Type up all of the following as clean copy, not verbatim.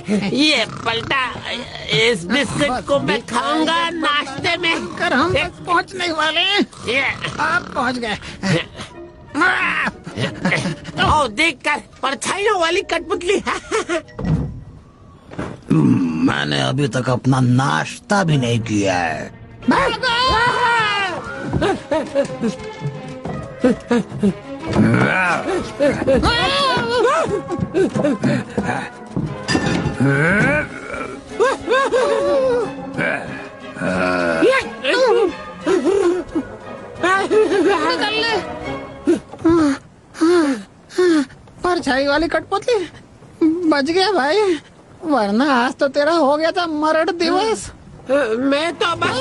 ये पलटा, इस बिस्किट को मैं खाऊंगा नाश्ते में। कर हम पहुंचने वाले हैं। आप पहुंच गए। ओ देखकर परछाइयों वाली कठपुतली। मैंने अभी तक अपना नाश्ता भी नहीं किया है। परछाई वाली कठपुतली बच गया भाई, वरना आज तो तेरा हो गया था मरण दिवस। मैं तो बस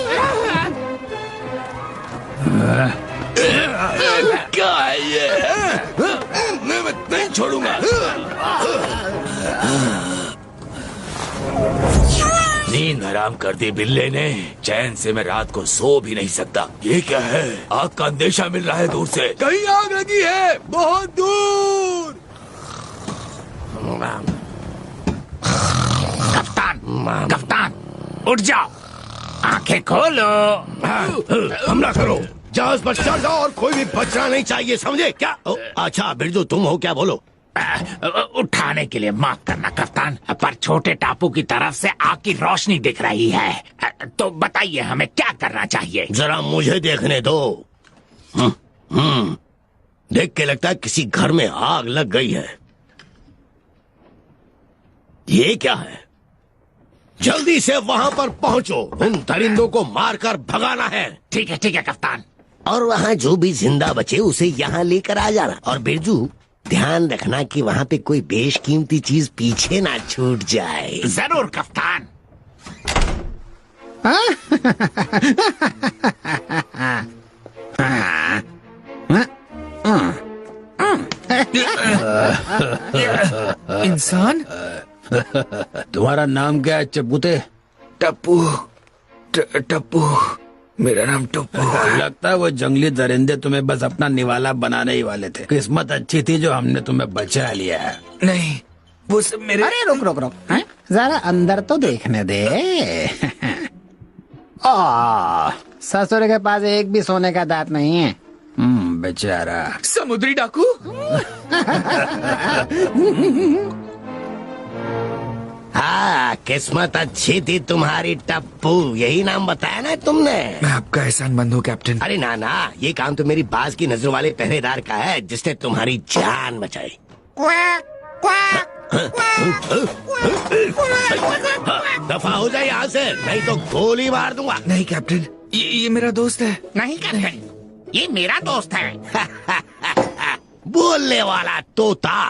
क्या है ये? मैं नहीं छोड़ूंगा। नींद हराम कर दी बिल्ले ने। चैन से मैं रात को सो भी नहीं सकता। ये क्या है? आग का अंदेशा मिल रहा है दूर से। कहीं आग लगी है, बहुत दूर। कप्तान, कप्तान, उठ जाओ, आंखें खोलो। हमला करो, जहाज पर चढ़ जाओ और कोई भी बचना नहीं चाहिए, समझे क्या? अच्छा बिरजू, तुम हो क्या? बोलो। उठाने के लिए माफ करना कप्तान, पर छोटे टापू की तरफ से आग की रोशनी दिख रही है। तो बताइए हमें क्या करना चाहिए? जरा मुझे देखने दो। देख के लगता है किसी घर में आग लग गई है। ये क्या है? जल्दी से वहां पर पहुंचो, उन दरिंदों को मारकर भगाना है। ठीक है कप्तान। और वहाँ जो भी जिंदा बचे उसे यहाँ लेकर आ जाना। और बिरजू, ध्यान रखना कि वहाँ पे कोई बेशकीमती चीज पीछे ना छूट जाए। जरूर कप्तान। इंसान, तुम्हारा नाम क्या है चबूते? टप्पू। टप्पू, मेरा नाम टप्पू। लगता है वो जंगली दरिंदे तुम्हें बस अपना निवाला बनाने ही वाले थे। किस्मत अच्छी थी जो हमने तुम्हें बचा लिया है। नहीं, वो सब मेरे। अरे रुक रुक रुक, जरा अंदर तो देखने दे। ससुर के पास एक भी सोने का दांत नहीं है। बेचारा। समुद्री डाकू। हाँ, किस्मत अच्छी थी तुम्हारी टप्पू, यही नाम बताया ना तुमने? मैं आपका एहसानमंद हूँ कैप्टन। अरे ना ना, ये काम तो मेरी बाज की नजर वाले पहरेदार का है जिसने तुम्हारी जान बचाई। दफा हो जाए यहाँ से, नहीं तो गोली मार दूंगा। नहीं कैप्टन, ये मेरा दोस्त है। नहीं कैप्टन, ये मेरा दोस्त है। बोलने वाला तोता,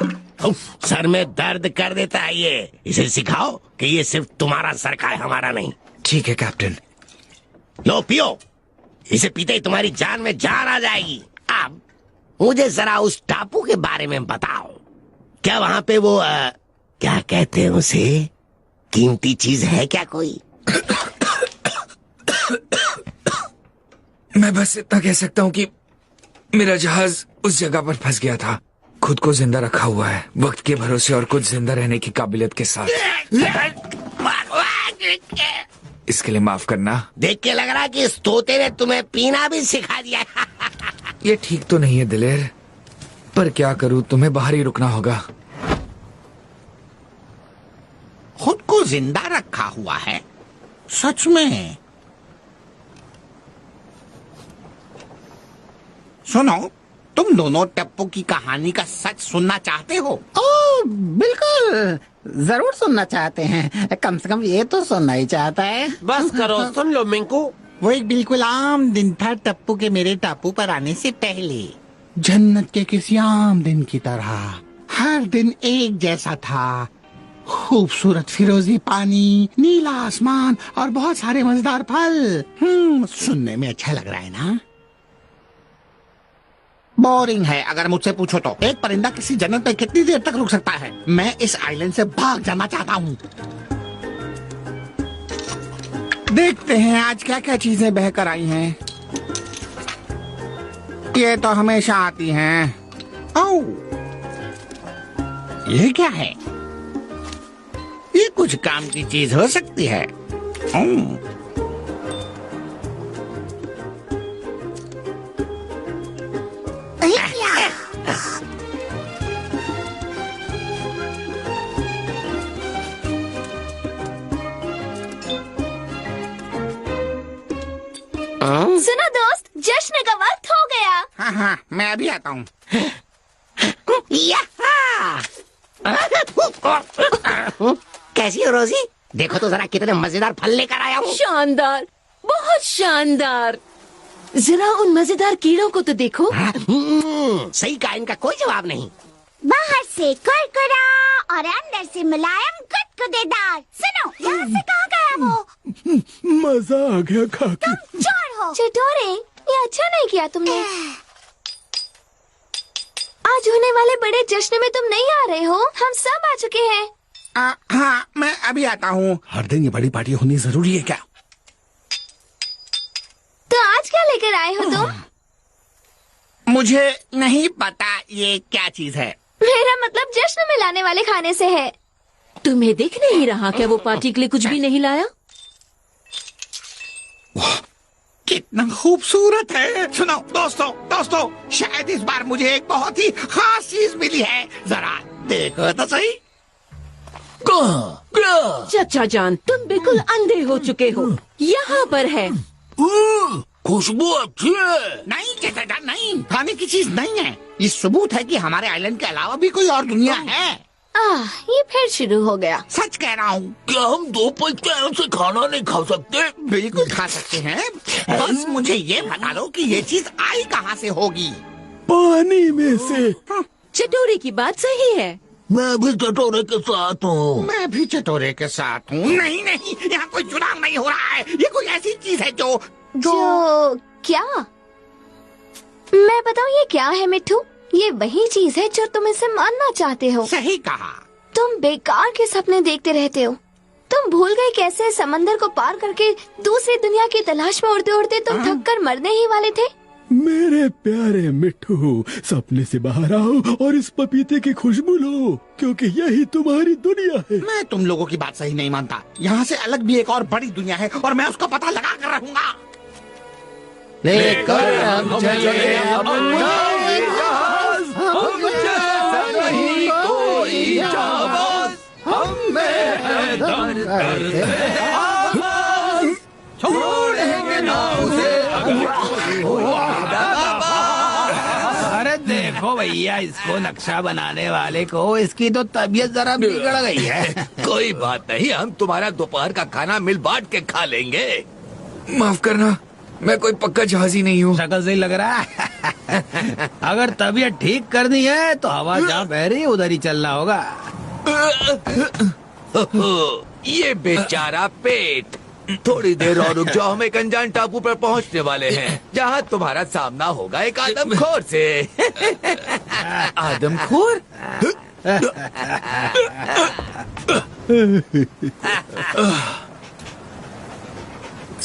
सर में दर्द कर देता है ये। इसे सिखाओ कि ये सिर्फ तुम्हारा सर का है, हमारा नहीं। ठीक है कैप्टन। लो पियो, इसे पीते ही तुम्हारी जान में जान आ जाएगी। अब मुझे जरा उस टापू के बारे में बताओ। क्या वहाँ पे वो क्या कहते हैं उसे, कीमती चीज है क्या कोई? मैं बस इतना कह सकता हूँ कि मेरा जहाज उस जगह पर फंस गया था। खुद को जिंदा रखा हुआ है, वक्त के भरोसे और कुछ जिंदा रहने की काबिलियत के साथ। इसके लिए माफ करना। देख के लग रहा कि इस तोते ने तुम्हें पीना भी सिखा दिया। ये ठीक तो नहीं है दिलेर, पर क्या करूँ, तुम्हें बाहर ही रुकना होगा। खुद को जिंदा रखा हुआ है? सच में? सुनो, तुम दोनों टप्पू की कहानी का सच सुनना चाहते हो? ओह बिल्कुल, जरूर सुनना चाहते हैं। कम से कम ये तो सुनना ही चाहता है। बस करो, सुन लो मिंकू। वो एक बिल्कुल आम दिन था टप्पू के मेरे टापू पर आने से पहले। जन्नत के किसी आम दिन की तरह हर दिन एक जैसा था। खूबसूरत फिरोजी पानी, नीला आसमान और बहुत सारे मजेदार फल। सुनने में अच्छा लग रहा है ना? बोरिंग है अगर मुझसे पूछो तो। एक परिंदा किसी जन्नत पे कितनी देर तक रुक सकता है? मैं इस आइलैंड से भाग जाना चाहता हूँ। देखते हैं आज क्या क्या चीजें बहकर आई हैं। ये तो हमेशा आती हैं। ओह, ये क्या है? ये कुछ काम की चीज हो सकती है। सुनो दोस्त, जश्न का वक्त हो गया। हाँ हाँ, मैं अभी आता हूँ। कैसी हो रोजी? देखो तो जरा कितने मजेदार फल लेकर आया हूँ। शानदार, बहुत शानदार। जरा उन मजेदार कीड़ों को तो देखो। सही कहा, इनका कोई जवाब नहीं। बाहर से कुरकुरा और अंदर से मुलायम गुदगुदेदार। सुनो, यहाँ से कहाँ गया वो? मजा आ गया खा के। तुम चोर हो। चटोरे, ये अच्छा नहीं किया तुमने। आज होने वाले बड़े जश्न में तुम नहीं आ रहे हो। हम सब आ चुके हैं। हाँ, मैं अभी आता हूँ। हर दिन ये बड़ी पार्टी होनी जरूरी है क्या? तो आज क्या लेकर आए हो तुम? मुझे नहीं पता ये क्या चीज है। मेरा मतलब जश्न में लाने वाले खाने से है। तुम्हें दिख नहीं रहा क्या वो पार्टी के लिए कुछ भी नहीं लाया? कितना खूबसूरत है। सुनो दोस्तों, शायद इस बार मुझे एक बहुत ही खास चीज मिली है। जरा देखो तो सही। चाचा जान, तुम बिल्कुल अंधे हो चुके हो। यहाँ पर है। खुशबू अच्छी है। नहीं चाचा जान, नहीं, खाने की चीज नहीं है। ये सबूत है कि हमारे आइलैंड के अलावा भी कोई और दुनिया है। ये फिर शुरू हो गया। सच कह रहा हूँ। क्या हम दो पैसे से खाना नहीं खा सकते? बिल्कुल खा सकते हैं, बस मुझे ये बता दो कि ये चीज आई कहाँ से होगी। पानी में से। चटोरे की बात सही है। मैं भी चटोरे के साथ हूँ। मैं भी चटोरे के साथ हूँ। नहीं, यहाँ कोई चुनाव नहीं हो रहा है। ये कोई ऐसी चीज है जो क्या? मैं बताऊँ ये क्या है मिट्ठू? ये वही चीज है जो तुम इसे मानना चाहते हो। सही कहा। तुम बेकार के सपने देखते रहते हो। तुम भूल गए कैसे समंदर को पार करके दूसरी दुनिया की तलाश में उड़ते उड़ते तुम थक कर मरने ही वाले थे। मेरे प्यारे मिट्ठू, सपने से बाहर आओ और इस पपीते की खुशबू लो, क्योंकि यही तुम्हारी दुनिया है। मैं तुम लोगों की बात सही नहीं मानता। यहाँ से अलग भी एक और बड़ी दुनिया है और मैं उसका पता लगा कर रहूंगा। लेकर हम चले अरे देखो भैया, इसको नक्शा बनाने वाले को इसकी तो तबीयत जरा बिगड़ गई है। कोई बात नहीं, हम तुम्हारा दोपहर का खाना मिल बांट के खा लेंगे। माफ करना, मैं कोई पक्का जहाजी नहीं हूँ। शक्ल से ही लग रहा है। अगर तबीयत ठीक करनी है तो हवा जहाँ बह रही है उधर ही चलना होगा। ये बेचारा पेट। थोड़ी देर और रुक जाओ, हम एक अनजान टापू पर पहुंचने वाले हैं, जहाँ तुम्हारा सामना होगा एक आदमखोर से। आदमखोर?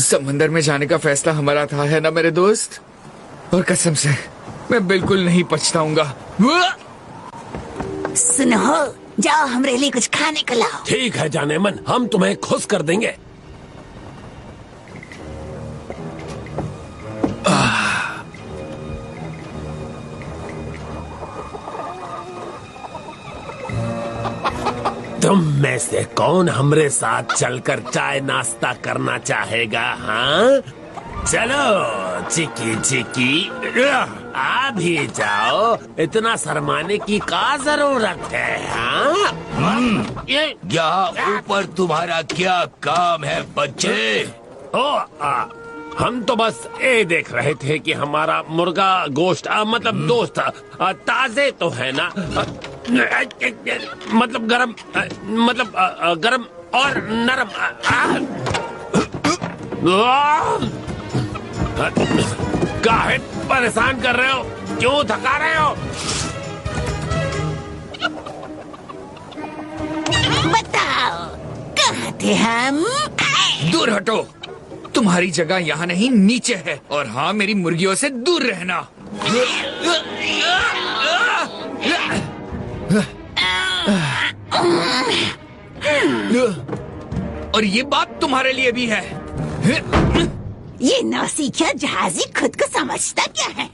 समंदर में जाने का फैसला हमारा था, है ना मेरे दोस्त? और कसम से मैं बिल्कुल नहीं पछताऊंगा। सुनो, जाओ हमारे लिए कुछ खाने को लाओ। ठीक है जानेमन, हम तुम्हें खुश कर देंगे। तुम में से कौन हमरे साथ चलकर चाय नाश्ता करना चाहेगा? हाँ, चलो चिकी चिकी, आ भी जाओ। इतना शर्माने की क्या जरूरत है? हाँ, यहाँ ऊपर तुम्हारा क्या काम है बच्चे? हम तो बस ये देख रहे थे कि हमारा मुर्गा गोश्त मतलब दोस्त ताजे तो है ना? मतलब गरम, मतलब गरम और नरम। काहे परेशान कर रहे हो? क्यों थका रहे हो? बताओ, कहाँ थे हम? दूर हटो, तुम्हारी जगह यहाँ नहीं नीचे है। और हाँ, मेरी मुर्गियों से दूर रहना। और ये बात तुम्हारे लिए भी है। ये नौसिखिया जहाजी खुद को समझता क्या है?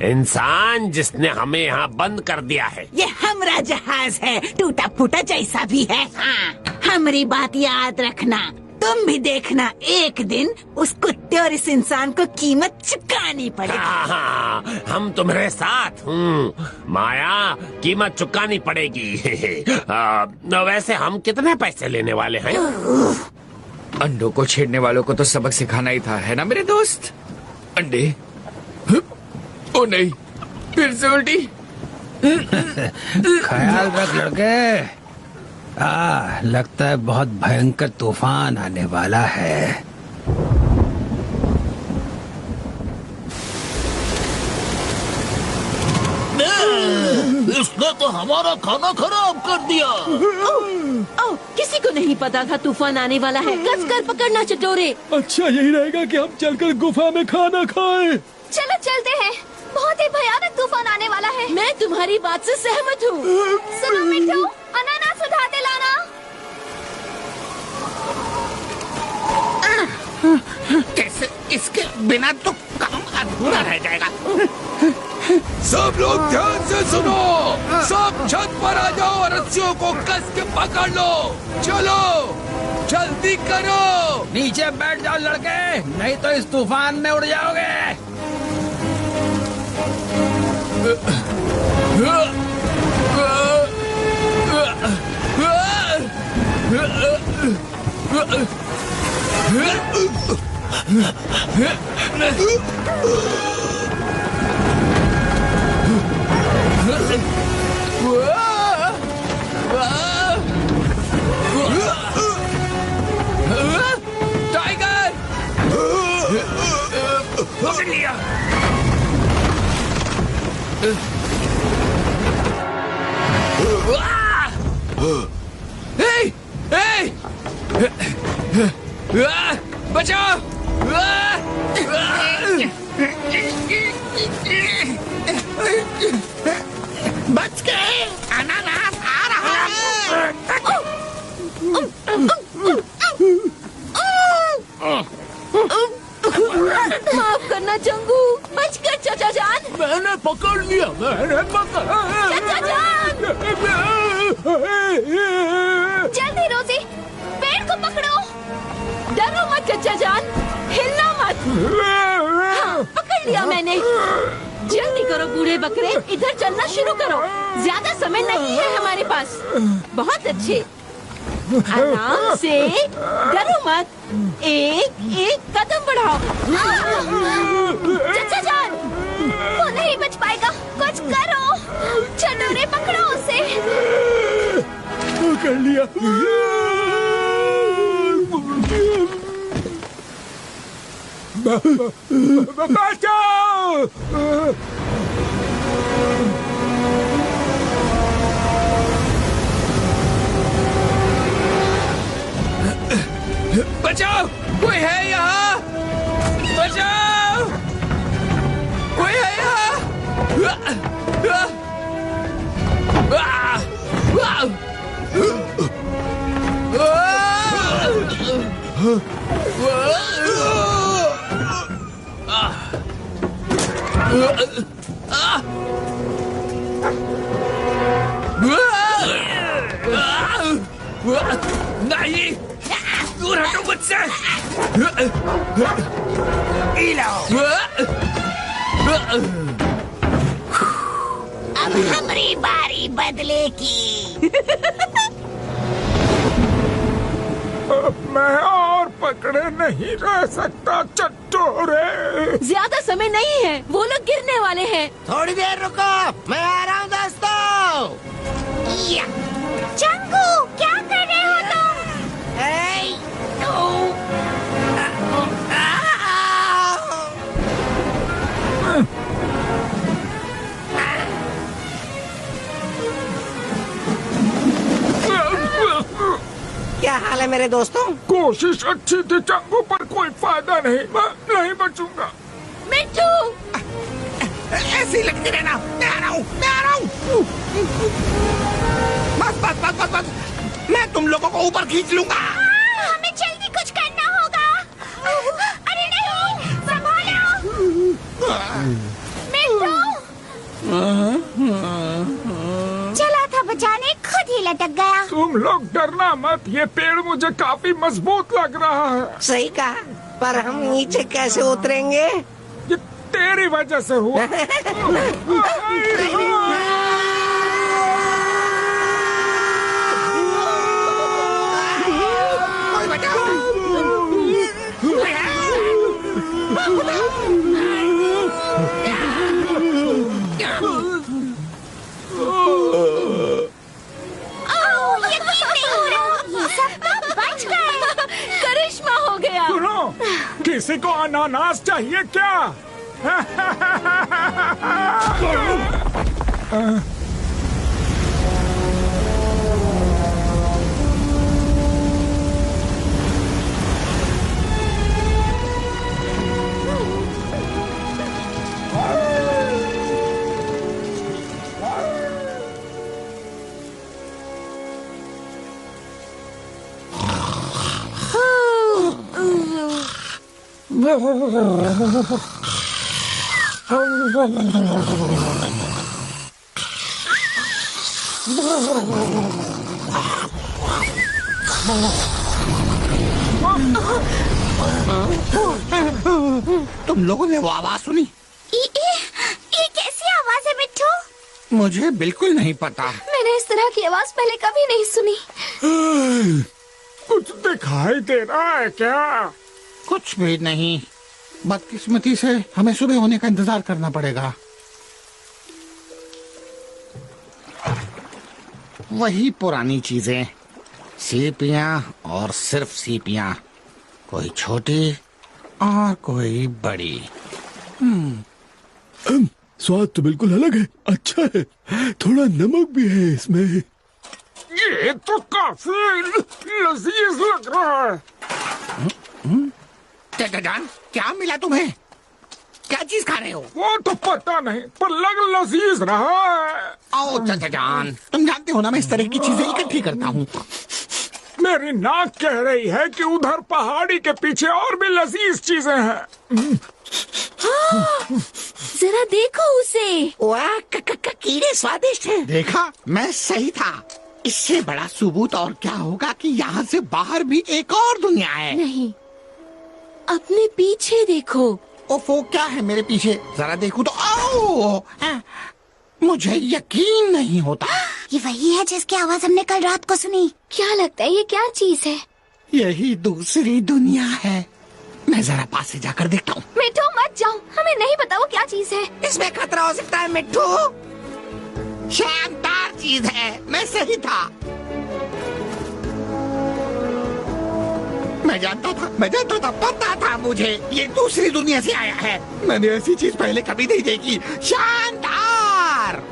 इंसान जिसने हमें यहाँ बंद कर दिया है। ये हमारा जहाज है, टूटा फूटा जैसा भी है। हाँ, हमारी बात याद रखना। तुम भी देखना, एक दिन उस कुत्ते और इस इंसान को कीमत चुकानी पड़ेगी। हाँ, हम तुम्हारे साथ हूँ माया, कीमत चुकानी पड़ेगी। वैसे हम कितने पैसे लेने वाले हैं? अंडों को छेड़ने वालों को तो सबक सिखाना ही था, है ना मेरे दोस्त? अंडे? ओ नहीं, फिर से उल्टी। ख्याल रख लड़के, लगता है बहुत भयंकर तूफान आने वाला है। इसने तो हमारा खाना खराब कर दिया। किसी को नहीं पता था तूफान आने वाला है। कसकर पकड़ना चटोरे। अच्छा यही रहेगा कि हम चलकर गुफा में खाना खाएं। चलो चलते हैं, बहुत ही भयानक तूफान आने वाला है। मैं तुम्हारी बात से सहमत हूँ। सुनो मिट्टू, अनानास उठाते लाना। कैसे? इसके बिना तो काम अधूरा रह जाएगा। सब लोग ध्यान से सुनो, सब छत पर आ जाओ और रस्सियों को कस के पकड़ लो। चलो जल्दी करो। नीचे बैठ जाओ लड़के, नहीं तो इस तूफान में उड़ जाओगे। टाइगर! पकड़ लिया। हे! हे! बचाओ! बच गए, अनानास आ रहा है। माफ करना चंगू, बचकर चाचा जान। मैंने पकड़ लिया, मैंने पकड़। चाचा जान, जल्दी रोजी, पेड़ को पकड़ो। डरो मत चाचा जान, हिलना मत। हाँ, पकड़ लिया मैंने। जल्दी करो बूढ़े बकरे, इधर चलना शुरू करो। ज्यादा समय नहीं है हमारे पास। बहुत अच्छे, आराम से, डरो मत। एक एक कदम बढ़ाओ। चाचा जान, वो नहीं बच पाएगा, कुछ करो। चटोरे पकड़ो उसे। पकड़ लिया। बचाओ! बचाओ! कोई है यहाँ? बचाओ! कोई है यहाँ? नहीं, दूर हटो मुझसे। अब हमारी बारी बदले की। मैं और पकड़े नहीं रह सकता चट्टोरे। ज्यादा समय नहीं है, वो लोग गिरने वाले हैं। थोड़ी देर रुको, मैं आ रहा हूँ दोस्तों। चंगू, क्या कर रहे हो तुम? क्या हाल है मेरे दोस्तों? कोशिश अच्छी थी चंगू, पर कोई फायदा नहीं। मैं नहीं बचूंगा। मिट्टू, ऐसे ही लगते रहना। मैं आ रहा हूँ, मैं आ रहा हूँ। बस बस बस बस बस। मैं तुम लोगों को ऊपर खींच लूंगा। हमें जल्दी कुछ करना होगा। अरे नहीं, संभालो। मिट्टू चला था बचाने, खुद ही लटक गया। तुम लोग डरना मत, ये पेड़ मुझे काफी मजबूत लग रहा है। सही कहा, पर हम नीचे कैसे उतरेंगे? ये तेरी वजह से हुआ। करिश्मा हो गया। सुनो, किसी को अनानास चाहिए क्या? तुम लोगों ने वो आवाज सुनी? ये कैसी आवाज है मिट्टू? मुझे बिल्कुल नहीं पता। मैंने इस तरह की आवाज पहले कभी नहीं सुनी। कुछ दिखाई दे रहा है क्या? कुछ भी नहीं, बदकिस्मती से हमें सुबह होने का इंतजार करना पड़ेगा। वही पुरानी चीजें, सीपियां और सिर्फ सीपियां, कोई छोटी और कोई बड़ी। स्वाद तो बिल्कुल अलग है, अच्छा है, थोड़ा नमक भी है इसमें। ये तो काफी लजीज लग रहा है। चाचा जान, क्या मिला तुम्हें? क्या चीज खा रहे हो? वो तो पता नहीं, पर लग लजीज रहा है। आओ चाचा जान, तुम जानते हो ना मैं इस तरह की चीजें इकट्ठी करता हूँ। मेरी नाक कह रही है कि उधर पहाड़ी के पीछे और भी लजीज चीजें हैं। जरा देखो उसे। वाह, कीड़े स्वादिष्ट हैं। देखा, मैं सही था। इससे बड़ा सबूत और क्या होगा कि यहाँ से बाहर भी एक और दुनिया है। नहीं, अपने पीछे देखो। ओफो, क्या है मेरे पीछे? जरा देखूं तो आओ, मुझे यकीन नहीं होता। ये वही है जिसकी आवाज हमने कल रात को सुनी। क्या लगता है ये क्या चीज है? यही दूसरी दुनिया है। मैं जरा पास से जाकर देखता हूँ। मिट्टू मत जाओ, हमें नहीं पता वो क्या चीज है। इसमें खतरा हो सकता है मिट्टू। शानदार चीज है, मैं सही था। मैं जानता था, पता था मुझे ये दूसरी दुनिया से आया है। मैंने ऐसी चीज पहले कभी नहीं देखी। शानदार।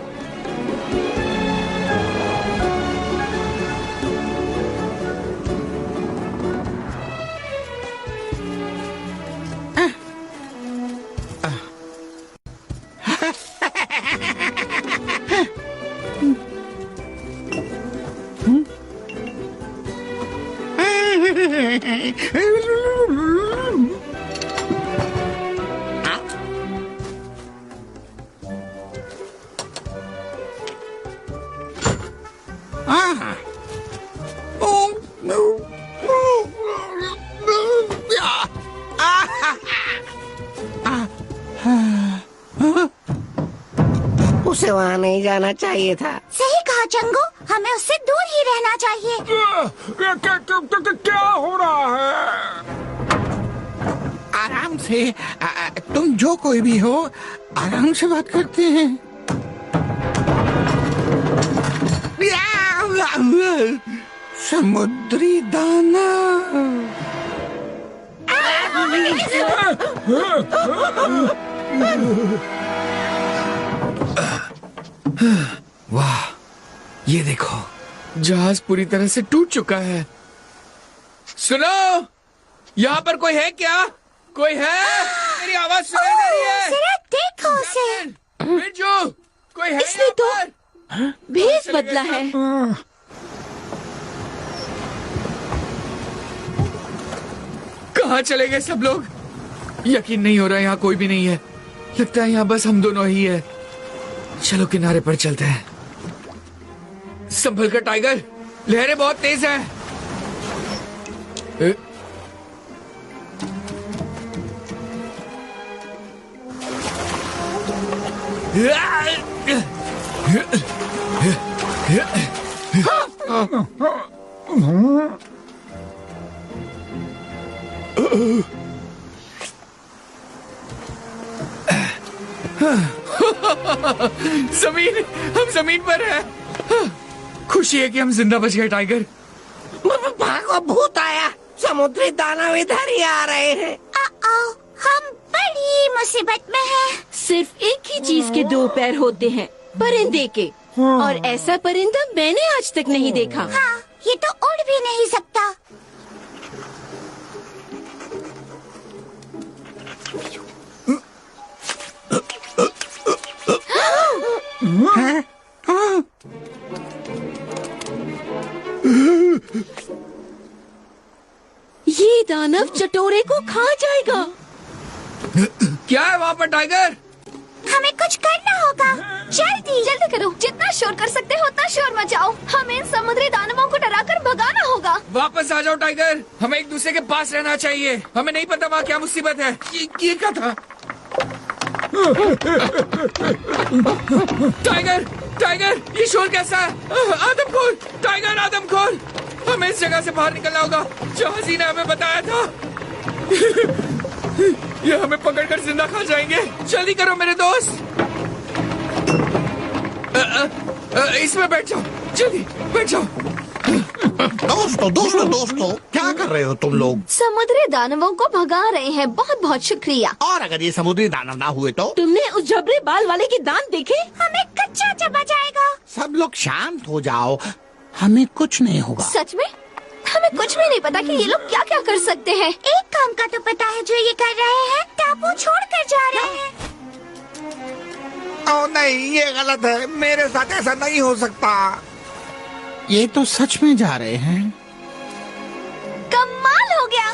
उसे वहाँ नहीं जाना चाहिए था। सही कहा चंगू, हमें उससे दूर ही रहना चाहिए। क्या हो रहा है? आराम से, तुम जो कोई भी हो, आराम से बात करते हैं। समुद्री दाना। वाह, ये देखो, जहाज पूरी तरह से टूट चुका है। सुनो, यहाँ पर कोई है क्या? कोई है? मेरी आवाज सुनाई दे रही है? जरा देखो उसे। बिरजू, कोई है इसने यहाँ तो पर? भेष बदला है। कहाँ चले गए सब लोग? यकीन नहीं हो रहा यहाँ कोई भी नहीं है। लगता है यहाँ बस हम दोनों ही है। चलो किनारे पर चलते हैं। संभल कर टाइगर, लहरें बहुत तेज हैं। जमीन, हम जमीन पर हैं। खुशी है कि हम जिंदा बच गए टाइगर। भागो, भूत आया। समुद्री दानव इधर ही आ रहे हैं। हम बड़ी मुसीबत में हैं। सिर्फ एक ही चीज के दो पैर होते हैं, परिंदे के। और ऐसा परिंदा मैंने आज तक नहीं देखा। हाँ, ये तो उड़ भी नहीं सकता। ये दानव चटोरे को खा जाएगा। क्या है वहाँ पर टाइगर? हमें कुछ करना होगा। जल्दी करो। जितना शोर कर सकते हो उतना शोर मचाओ। हमें इन समुद्री दानवों को डराकर भगाना होगा। वापस आ जाओ टाइगर, हमें एक दूसरे के पास रहना चाहिए। हमें नहीं पता वहाँ क्या मुसीबत है। ये क्या था? टाइगर, टाइगर, ये शोर कैसा है? आदमखोर, टाइगर आदमखोर, हमें इस जगह से बाहर निकलना होगा जहाँ जी ने हमें बताया था। ये हमें पकड़कर जिंदा खा जाएंगे। जल्दी करो मेरे दोस्त। इसमें बैठ जाओ, जल्दी बैठ जाओ। दोस्तों, क्या कर रहे हो तुम लोग? समुद्री दानवों को भगा रहे हैं। बहुत बहुत शुक्रिया। और अगर ये समुद्री दानव ना हुए तो? तुमने उस जबरे बाल वाले के दांत देखे? हमें कच्चा चबा जाएगा। सब लोग शांत हो जाओ, हमें कुछ नहीं होगा। सच में? हमें कुछ भी नहीं पता कि ये लोग क्या क्या कर सकते हैं। एक काम का तो पता है जो ये कर रहे हैं, टापू छोड़कर जा रहे हैं। ओ नहीं, ये गलत है। मेरे साथ ऐसा नहीं हो सकता। ये तो सच में जा रहे हैं। कमाल हो गया।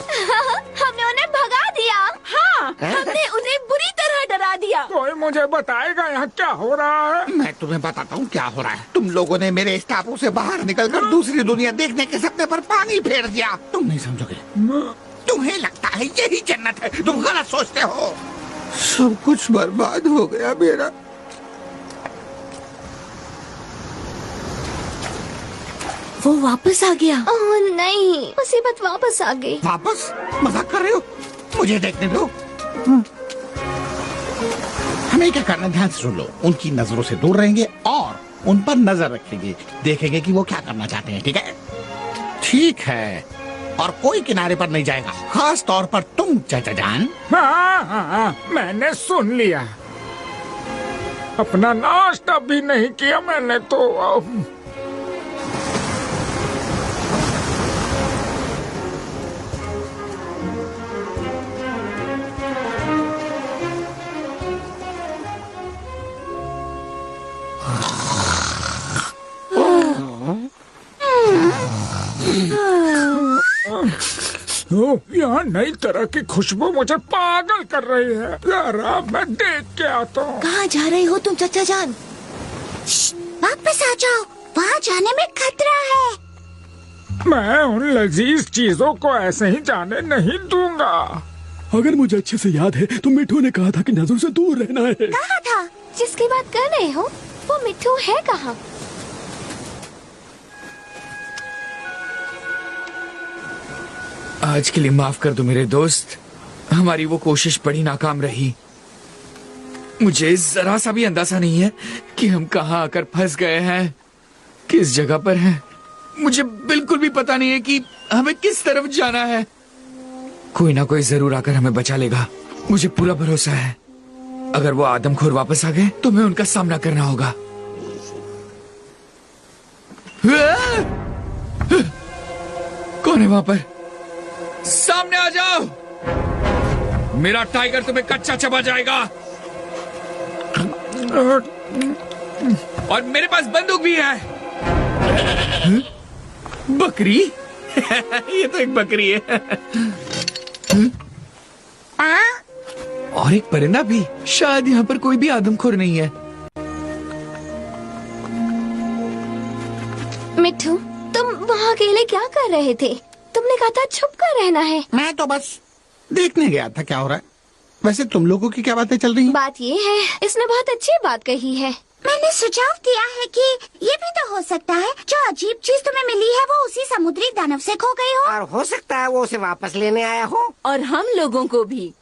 हमने उन्हें भगा दिया। हाँ, हमने उन्हें बुरी तरह डरा दिया। कोई मुझे बताएगा यहाँ क्या हो रहा है? मैं तुम्हें बताता हूँ क्या हो रहा है। तुम लोगों ने मेरे इस टापू से बाहर निकलकर दूसरी दुनिया देखने के सपने पर पानी फेर दिया। तुम नहीं समझोगे। तुम्हें लगता है यही जन्नत है। तुम गलत सोचते हो। सब कुछ बर्बाद हो गया मेरा। वो वापस आ गया। ओह नहीं, मुसीबत वापस आ गई। वापस? मजाक कर रहे हो? मुझे देखने दो। हमें क्या करना, ध्यान से सुन लो। उनकी नजरों से दूर रहेंगे और उन पर नजर रखेंगे। देखेंगे कि वो क्या करना चाहते हैं। ठीक है? ठीक है। और कोई किनारे पर नहीं जाएगा, खास तौर पर तुम चाचा जान। हाँ, मैंने सुन लिया। अपना नाश्ता भी नहीं किया मैंने तो। यहाँ नई तरह की खुशबू मुझे पागल कर रही है। जरा मैं देख के आता हूँ। कहाँ जा रहे हो तुम चचा जान? वापस आ जाओ, वहाँ जाने में खतरा है। मैं उन लजीज चीजों को ऐसे ही जाने नहीं दूंगा। अगर मुझे अच्छे से याद है तो मिठू ने कहा था कि नजरों से दूर रहना है। कहा था? जिसकी बात कर रहे हो वो मिठू है कहाँ? आज के लिए माफ कर दो मेरे दोस्त। हमारी वो कोशिश बड़ी नाकाम रही। मुझे जरा सा भी अंदाजा नहीं है कि हम कहाँ आकर फंस गए हैं, किस जगह पर हैं। मुझे बिल्कुल भी पता नहीं है कि हमें किस तरफ जाना है। कोई ना कोई जरूर आकर हमें बचा लेगा, मुझे पूरा भरोसा है। अगर वो आदमखोर वापस आ गए तो हमें उनका सामना करना होगा। कौन है वहां पर? सामने आ जाओ। मेरा टाइगर तुम्हें कच्चा चबा जाएगा। और मेरे पास बंदूक भी है। बकरी? ये तो एक बकरी है। और एक परिंदा भी। शायद यहाँ पर कोई भी आदमखोर नहीं है। मिट्ठू, तुम वहाँ अकेले क्या कर रहे थे? तुमने कहा था छुप कर रहना है। मैं तो बस देखने गया था क्या हो रहा है। वैसे तुम लोगों की क्या बातें चल रही हैं? बात ये है, इसने बहुत अच्छी बात कही है। मैंने सुझाव दिया है कि ये भी तो हो सकता है जो अजीब चीज तुम्हें मिली है वो उसी समुद्री दानव से खो गई हो। और हो सकता है वो उसे वापस लेने आया हो। और हम लोगों को भी।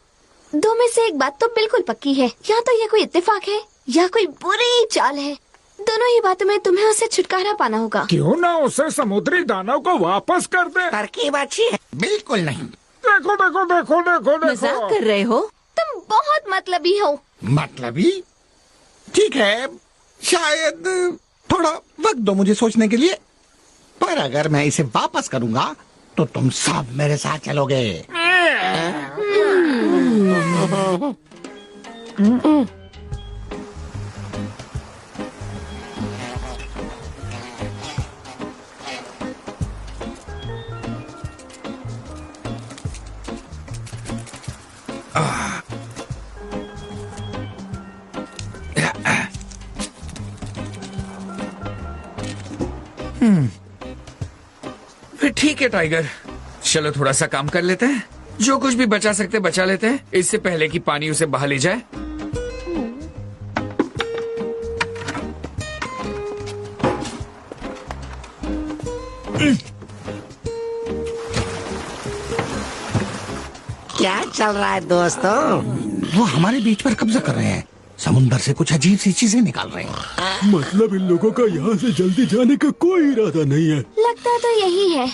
दो में से एक बात तो बिल्कुल पक्की है, या तो ये कोई इत्तेफाक है या कोई बुरी चाल है। दोनों ही बातों में तुम्हें उसे छुटकारा पाना होगा। क्यों ना उसे समुद्री दानव को वापस कर दे। तरकीब अच्छी है। बिल्कुल नहीं। देखो देखो देखो देखो मजाक देखो। कर रहे हो? तुम बहुत मतलबी हो। मतलबी? ठीक है, शायद थोड़ा वक्त दो मुझे सोचने के लिए। पर अगर मैं इसे वापस करूंगा तो तुम सब मेरे साथ चलोगे। फिर ठीक है टाइगर, चलो थोड़ा सा काम कर लेते हैं। जो कुछ भी बचा सकते बचा लेते हैं, इससे पहले कि पानी उसे बहा ले जाए। क्या चल रहा है दोस्तों? वो हमारे बीच पर कब्जा कर रहे हैं। समुंदर से कुछ अजीब सी चीजें निकाल रहे हैं। मतलब इन लोगों का यहाँ से जल्दी जाने का कोई इरादा नहीं है। लगता तो यही है।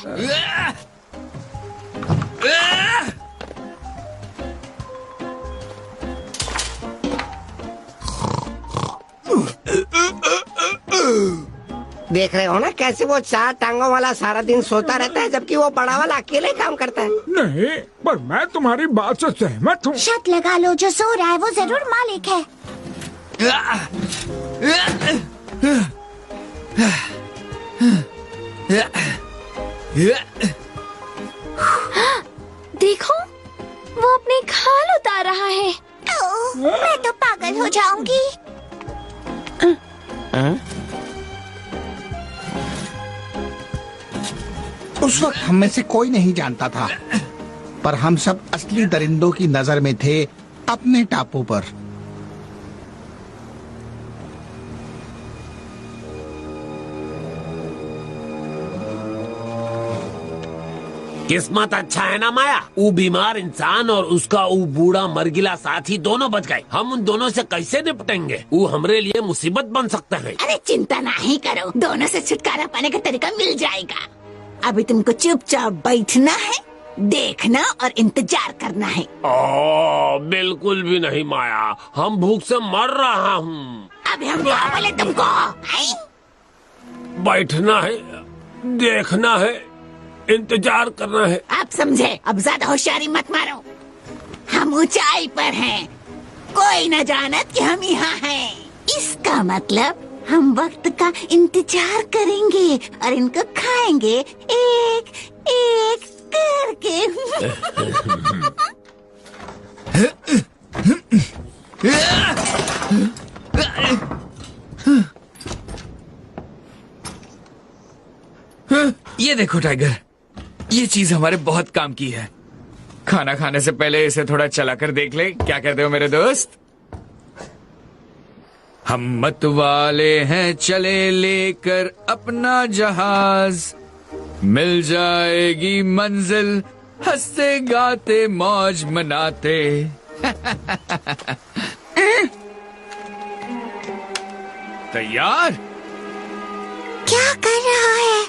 देख रहे हो ना कैसे वो 4 टांगों वाला सारा दिन सोता रहता है, जबकि वो बड़ा वाला अकेले काम करता है। नहीं, पर मैं तुम्हारी बात से सहमत हूँ। शर्त लगा लो, जो सो रहा है वो जरूर मालिक है। देखो, वो अपने खाल उतार रहा है। मैं तो पागल हो जाऊंगी। उस वक्त हम में से कोई नहीं जानता था, पर हम सब असली दरिंदों की नजर में थे अपने टापू पर। किस्मत अच्छा है ना माया, वो बीमार इंसान और उसका वो बूढ़ा मरगिला साथी दोनों बच गए। हम उन दोनों से कैसे निपटेंगे? वो हमरे लिए मुसीबत बन सकते हैं। अरे चिंता नहीं करो, दोनों से छुटकारा पाने का तरीका मिल जाएगा। अभी तुमको चुपचाप बैठना है, देखना और इंतजार करना है। बिल्कुल भी नहीं माया, हम भूख से मर रहा हूँ। अभी हम क्या बोले तुमको? बैठना है, देखना है, इंतजार करना है। आप समझे? अब ज्यादा होशियारी मत मारो। हम ऊंचाई पर हैं, कोई न जानत कि हम यहाँ हैं। इसका मतलब हम वक्त का इंतजार करेंगे और इनको खाएंगे एक एक करके। ये देखो टाइगर, ये चीज हमारे बहुत काम की है। खाना खाने से पहले इसे थोड़ा चला कर देख ले। क्या कहते हो मेरे दोस्त? हम मत वाले हैं, चले लेकर अपना जहाज, मिल जाएगी मंजिल, हंसते गाते मौज मनाते। तैयार? क्या कर रहा है?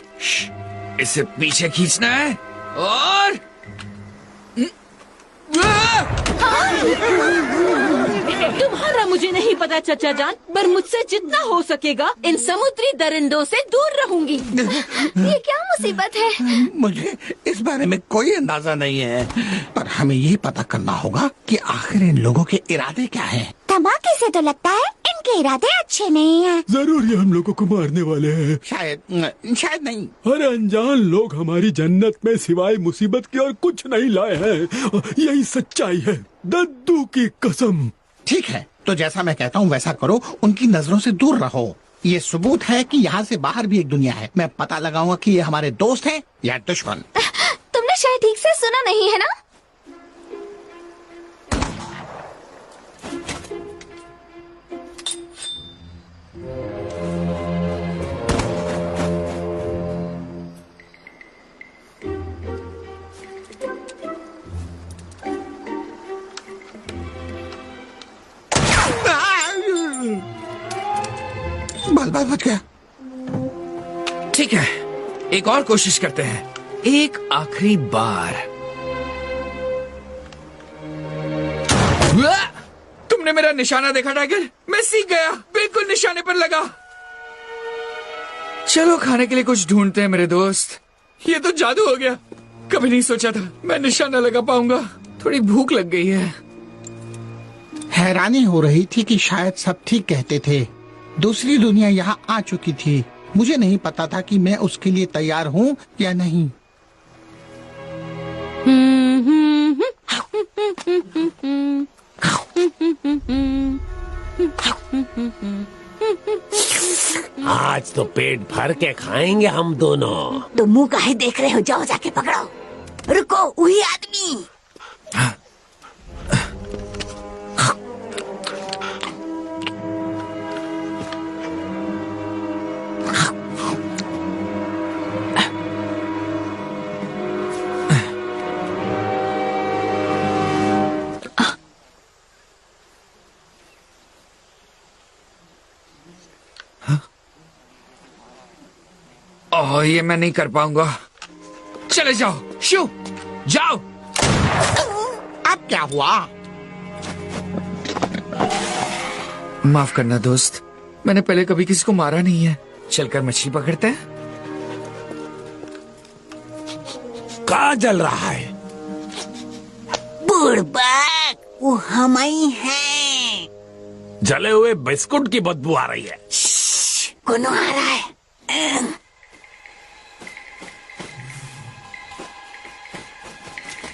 इसे पीछे खींचना है और तुम्हारा मुझे नहीं पता चचा जान, पर मुझसे जितना हो सकेगा इन समुद्री दरिंदों से दूर रहूंगी। ये क्या मुसीबत है? मुझे इस बारे में कोई अंदाजा नहीं है, पर हमें ये पता करना होगा कि आखिर इन लोगों के इरादे क्या हैं। धमाके से तो लगता है इन इनके इरादे अच्छे नहीं हैं। जरूर ये हम लोगों को मारने वाले हैं। शायद नहीं। अरे अनजान लोग हमारी जन्नत में सिवाय मुसीबत के और कुछ नहीं लाए हैं। यही सच्चाई है, दद्दू की कसम। ठीक है, तो जैसा मैं कहता हूँ वैसा करो, उनकी नजरों से दूर रहो। ये सबूत है कि यहाँ से बाहर भी एक दुनिया है। मैं पता लगाऊंगा कि ये हमारे दोस्त हैं या दुश्मन। तुमने शायद ठीक से सुना नहीं है ना? बाल बच गया। ठीक है, एक और कोशिश करते हैं, एक आखिरी बार। तुमने मेरा निशाना देखा टाइगर? मैं सीख गया, बिल्कुल निशाने पर लगा। चलो खाने के लिए कुछ ढूंढते हैं मेरे दोस्त। ये तो जादू हो गया, कभी नहीं सोचा था मैं निशाना लगा पाऊंगा। थोड़ी भूख लग गई है। हैरानी हो रही थी कि शायद सब ठीक कहते थे। दूसरी दुनिया यहाँ आ चुकी थी। मुझे नहीं पता था कि मैं उसके लिए तैयार हूँ या नहीं। आज तो पेट भर के खाएंगे हम दोनों। तो मुंह काहे देख रहे हो? जाओ जाके पकड़ो। रुको, वही आदमी। ओह, ये मैं नहीं कर पाऊंगा। चले जाओ शू, जाओ। अब क्या हुआ? माफ करना दोस्त, मैंने पहले कभी किसी को मारा नहीं है। चलकर मछली पकड़ते हैं। कहाँ जल रहा है? बुड़बक, वो हम ही हैं। जले हुए बिस्कुट की बदबू आ रही है। कौन आ रहा है?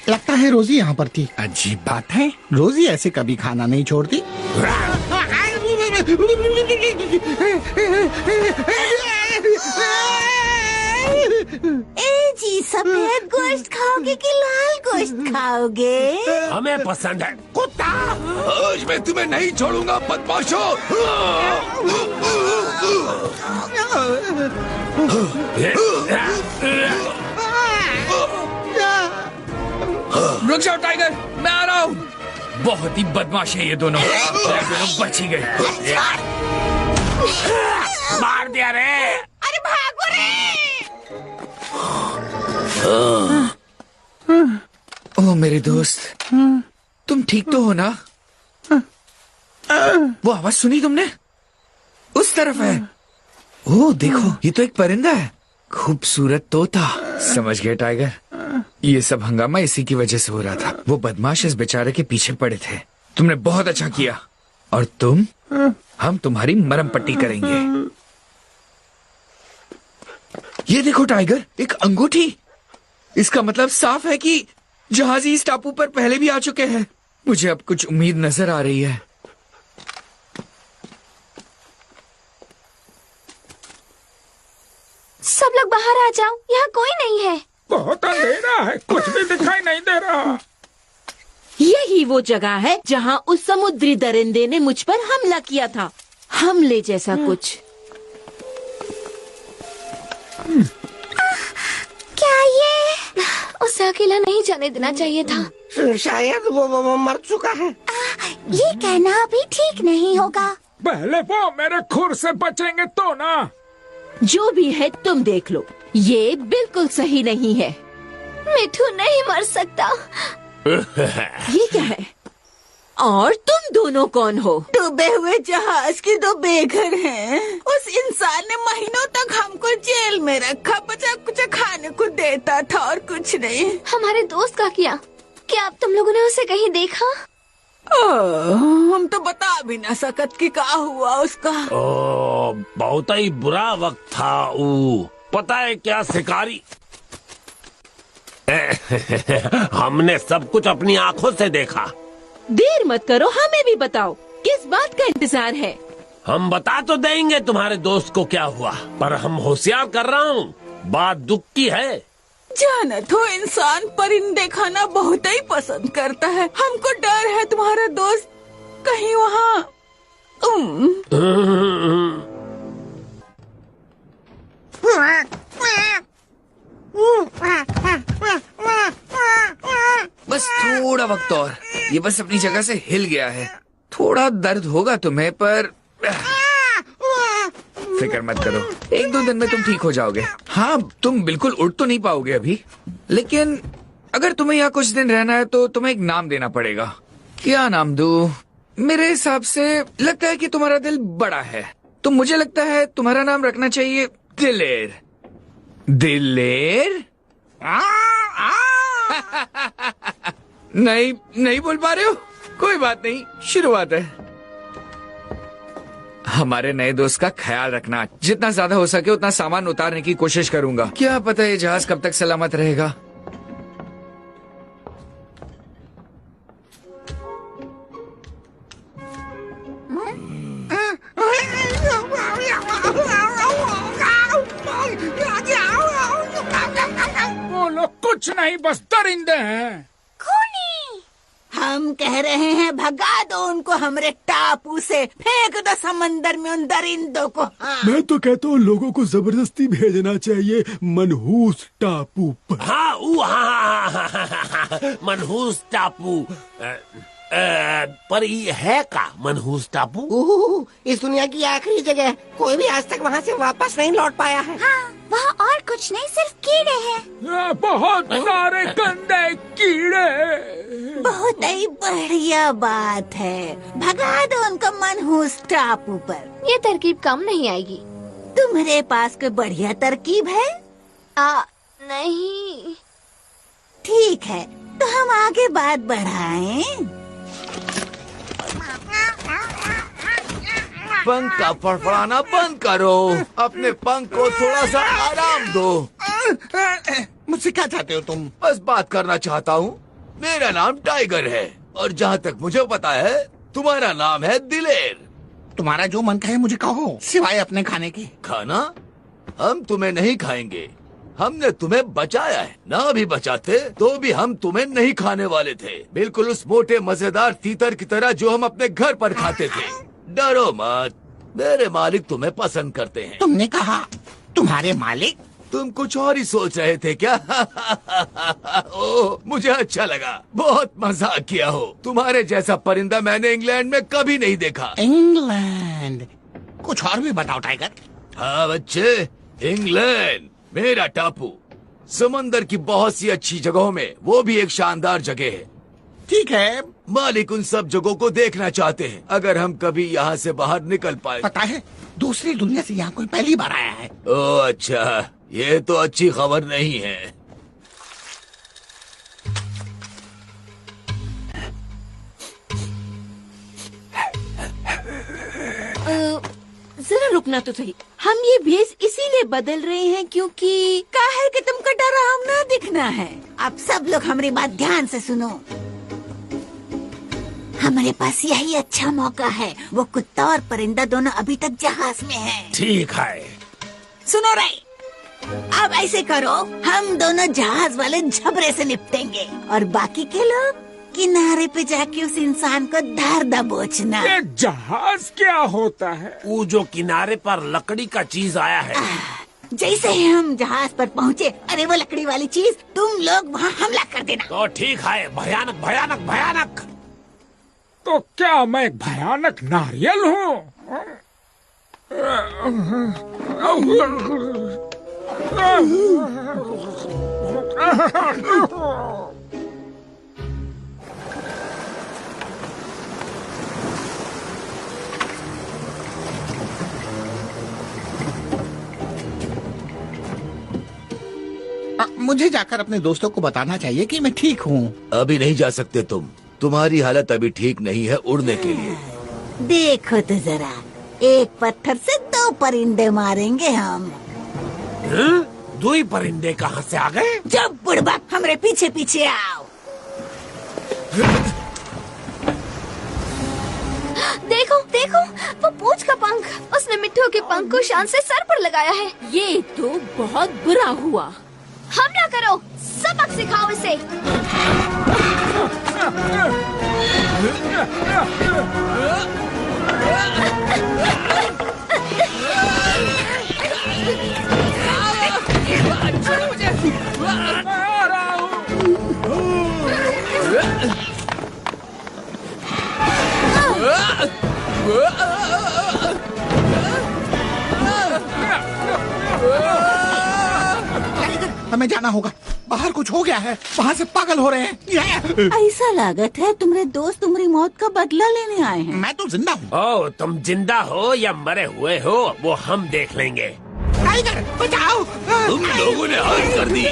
लगता है रोजी यहाँ पर थी। अजीब बात है, रोजी ऐसे कभी खाना नहीं छोड़ती। ए जी, सफेद गोश्त खाओगे कि लाल गोश्त खाओगे? हमें पसंद है कुत्ता। आज मैं तुम्हें नहीं छोड़ूंगा बदमाशों। रुक जाओ टाइगर, मैं आ रहा हूँ। बहुत ही बदमाश है ये दोनों बच ही गए। मार दिया रे। अरे भागो रे। ओह मेरे दोस्त, तुम ठीक तो हो ना? वो आवाज सुनी तुमने? उस तरफ है। ओह देखो, ये तो एक परिंदा है, खूबसूरत तोता। समझ गए टाइगर, ये सब हंगामा इसी की वजह से हो रहा था। वो बदमाश इस बेचारे के पीछे पड़े थे। तुमने बहुत अच्छा किया। और तुम, हम तुम्हारी मरहम पट्टी करेंगे। ये देखो टाइगर, एक अंगूठी। इसका मतलब साफ है कि जहाजी इस टापू पर पहले भी आ चुके हैं। मुझे अब कुछ उम्मीद नजर आ रही है। सब लोग बाहर आ जाओ, यहाँ कोई नहीं है। बहुत अंधेरा है, कुछ भी दिखाई नहीं दे रहा। यही वो जगह है जहाँ उस समुद्री दरिंदे ने मुझ पर हमला किया था। हमले जैसा कुछ। क्या ये? उसे अकेला नहीं जाने देना चाहिए था। शायद वो मर चुका है। ये कहना अभी ठीक नहीं होगा। पहले वो मेरे खुर से बचेंगे तो ना। जो भी है तुम देख लो, ये बिल्कुल सही नहीं है। मिठू नहीं मर सकता। ये क्या है? और तुम दोनों कौन हो? डूबे हुए जहाज के दो बेघर हैं। उस इंसान ने महीनों तक हमको जेल में रखा, बचा कुछ खाने को देता था और कुछ नहीं। हमारे दोस्त का क्या? क्या अब तुम लोगों ने उसे कहीं देखा? हम तो बता भी ना सकत कि का हुआ उसका। ओ, बहुत ही बुरा वक्त था। पता है क्या शिकारी, हमने सब कुछ अपनी आंखों से देखा। देर मत करो, हमें भी बताओ किस बात का इंतजार है। हम बता तो देंगे तुम्हारे दोस्त को क्या हुआ, पर हम होशियार कर रहा हूँ, बात दुख की है। जानत हो, इंसान परिंदे खाना बहुत ही पसंद करता है। हमको डर है तुम्हारा दोस्त कहीं वहाँ बस थोड़ा वक्त और, ये बस अपनी जगह से हिल गया है। थोड़ा दर्द होगा तुम्हें, पर फिक्र मत करो, 1-2 दिन में तुम ठीक हो जाओगे। हाँ, तुम बिल्कुल उठ तो नहीं पाओगे अभी, लेकिन अगर तुम्हें यहाँ कुछ दिन रहना है तो तुम्हें एक नाम देना पड़ेगा। क्या नाम दूं? मेरे हिसाब से लगता है कि तुम्हारा दिल बड़ा है, तो मुझे लगता है तुम्हारा नाम रखना चाहिए दिलेर। दिलेर? नहीं बोल पा रहे हो? कोई बात नहीं, शुरुआत है। हमारे नए दोस्त का ख्याल रखना, जितना ज्यादा हो सके उतना सामान उतारने की कोशिश करूंगा। क्या पता ये जहाज कब तक सलामत रहेगा। वो लोग कुछ नहीं, बस दरिंदे हैं। हम कह रहे हैं भगा दो उनको हमारे टापू से, फेंक दो समंदर में उन दरिंदों को। हाँ। मैं तो कहता हूँ लोगों को जबरदस्ती भेजना चाहिए मनहूस टापू पर। हाँ, मनहूस टापू। पर ये है का मनहूस टापू? इस दुनिया की आखिरी जगह, कोई भी आज तक वहाँ से वापस नहीं लौट पाया है। हाँ, वहाँ और कुछ नहीं, सिर्फ कीड़े हैं। बहुत सारे गंदे कीड़े। बहुत ही बढ़िया बात है, भगा दो उनको मनहूस टापू पर। ये तरकीब काम नहीं आएगी। तुम्हारे पास कोई बढ़िया तरकीब है? नहीं। ठीक है, तो हम आगे बात बढ़ाएं। पंख का फड़फड़ाना बंद करो, अपने पंख को थोड़ा सा आराम दो। मुझसे क्या चाहते हो तुम? बस बात करना चाहता हूँ। मेरा नाम टाइगर है, और जहाँ तक मुझे पता है तुम्हारा नाम है दिलेर। तुम्हारा जो मन कहे मुझे कहो, सिवाय अपने खाने के। खाना? हम तुम्हें नहीं खाएंगे, हमने तुम्हें बचाया है। ना भी बचाते तो भी हम तुम्हें नहीं खाने वाले थे, बिल्कुल उस मोटे मजेदार तीतर की तरह जो हम अपने घर पर खाते थे। डरो मत, मेरे मालिक तुम्हें पसंद करते हैं। तुमने कहा तुम्हारे मालिक? तुम कुछ और ही सोच रहे थे क्या? ओह, मुझे अच्छा लगा, बहुत मजाक किया हो। तुम्हारे जैसा परिंदा मैंने इंग्लैंड में कभी नहीं देखा। इंग्लैंड? कुछ और भी बताओ टाइगर। हाँ बच्चे, इंग्लैंड मेरा टापू, समंदर की बहुत सी अच्छी जगहों में वो भी एक शानदार जगह है। ठीक है, मालिक उन सब जगहों को देखना चाहते हैं, अगर हम कभी यहाँ से बाहर निकल पाए। पता है, दूसरी दुनिया से यहाँ कोई पहली बार आया है। ओह अच्छा, ये तो अच्छी खबर नहीं है। जरा रुकना तो सही। हम ये भेष इसीलिए बदल रहे हैं क्योंकि काहे कि तुमको डराव ना दिखना है। अब सब लोग हमारी बात ध्यान से सुनो। हमारे पास यही अच्छा मौका है। वो कुत्ता और परिंदा दोनों अभी तक जहाज में हैं। ठीक है, सुनो रे, अब ऐसे करो, हम दोनों जहाज वाले झबरे से निपटेंगे और बाकी के लोग किनारे पे जाके उस इंसान को धार दबोचना। ये जहाज क्या होता है? वो जो किनारे पर लकड़ी का चीज आया है। जैसे ही हम जहाज पर पहुँचे, अरे वो लकड़ी वाली चीज, तुम लोग वहाँ हमला कर देना। तो ठीक है, भयानक भयानक भयानक। तो क्या मैं एक भयानक नारियल हूँ? मुझे जाकर अपने दोस्तों को बताना चाहिए कि मैं ठीक हूँ। अभी नहीं जा सकते तुम, तुम्हारी हालत अभी ठीक नहीं है उड़ने के लिए। देखो तो जरा, एक पत्थर से 2 परिंदे मारेंगे हम। दो ही परिंदे कहाँ से आ गए? जब बुड़बक, हमरे पीछे पीछे आओ। देखो देखो, वो पूंछ का पंख, उसने मिट्टू के पंख को शान से सर पर लगाया है। ये तो बहुत बुरा हुआ। हमला करो, सबक सिखाओ इसे। हमें जाना होगा, बाहर कुछ हो गया है, वहाँ से पागल हो रहे हैं। ऐसा लागत है तुम्हारे दोस्त तुम्हारी मौत का बदला लेने आए हैं। मैं तो जिंदा हूँ। ओ, तुम जिंदा हो या मरे हुए हो वो हम देख लेंगे। टाइगर बचाओ! तुम लोगों ने हद कर दी।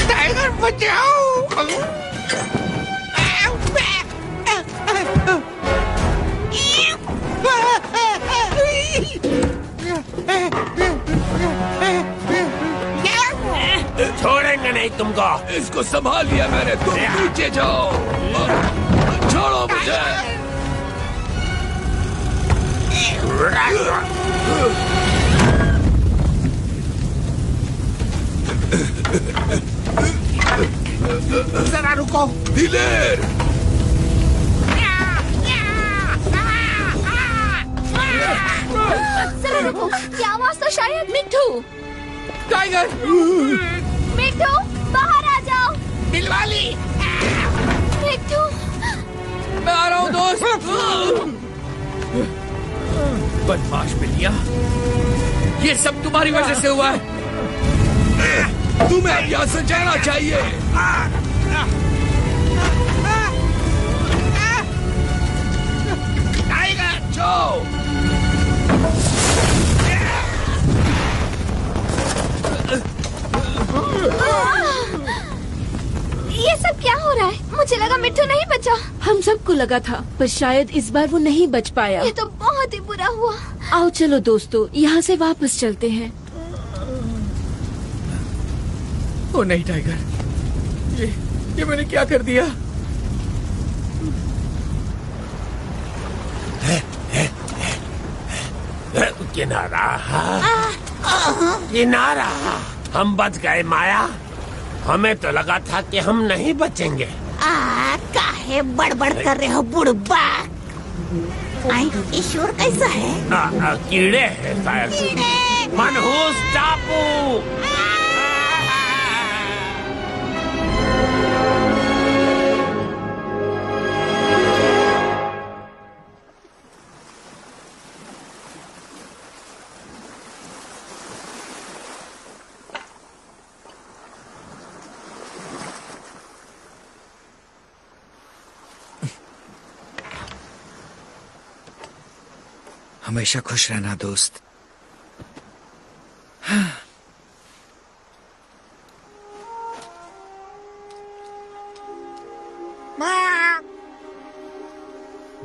टाइगर बचाओ! छोड़ेंगे नहीं तुमको। इसको संभाल लिया मैंने, तुम नीचे जाओ। छोड़ो मुझे। जरा रुको। दिलेर, जरा रुको, क्या आवाज था? शायद मिट्टू। टाइगर! मिट्टू, बाहर आ जाओ। दिलवाली! मिट्टू, मैं आ रहा हूँ दोस्त। बदमाश बिल्लियाँ, ये सब तुम्हारी वजह से हुआ है। तुम्हें अब यहाँ से जाना चाहिए। टाइगर जाओ। ये सब क्या हो रहा है? मुझे लगा मिट्टू नहीं बचा। हम सबको लगा था, पर शायद इस बार वो नहीं बच पाया। ये तो बहुत ही बुरा हुआ। आओ चलो दोस्तों, यहाँ से वापस चलते हैं। ओ नहीं टाइगर, ये मैंने क्या कर दिया? किनारा, किनारा, हम बच गए माया। हमें तो लगा था कि हम नहीं बचेंगे। काहे बड़बड़ कर रहे हो बुड़बक? ईश्वर कैसा है? कीड़े हैं शायद। मनहूस टापू। हमेशा खुश रहना दोस्त।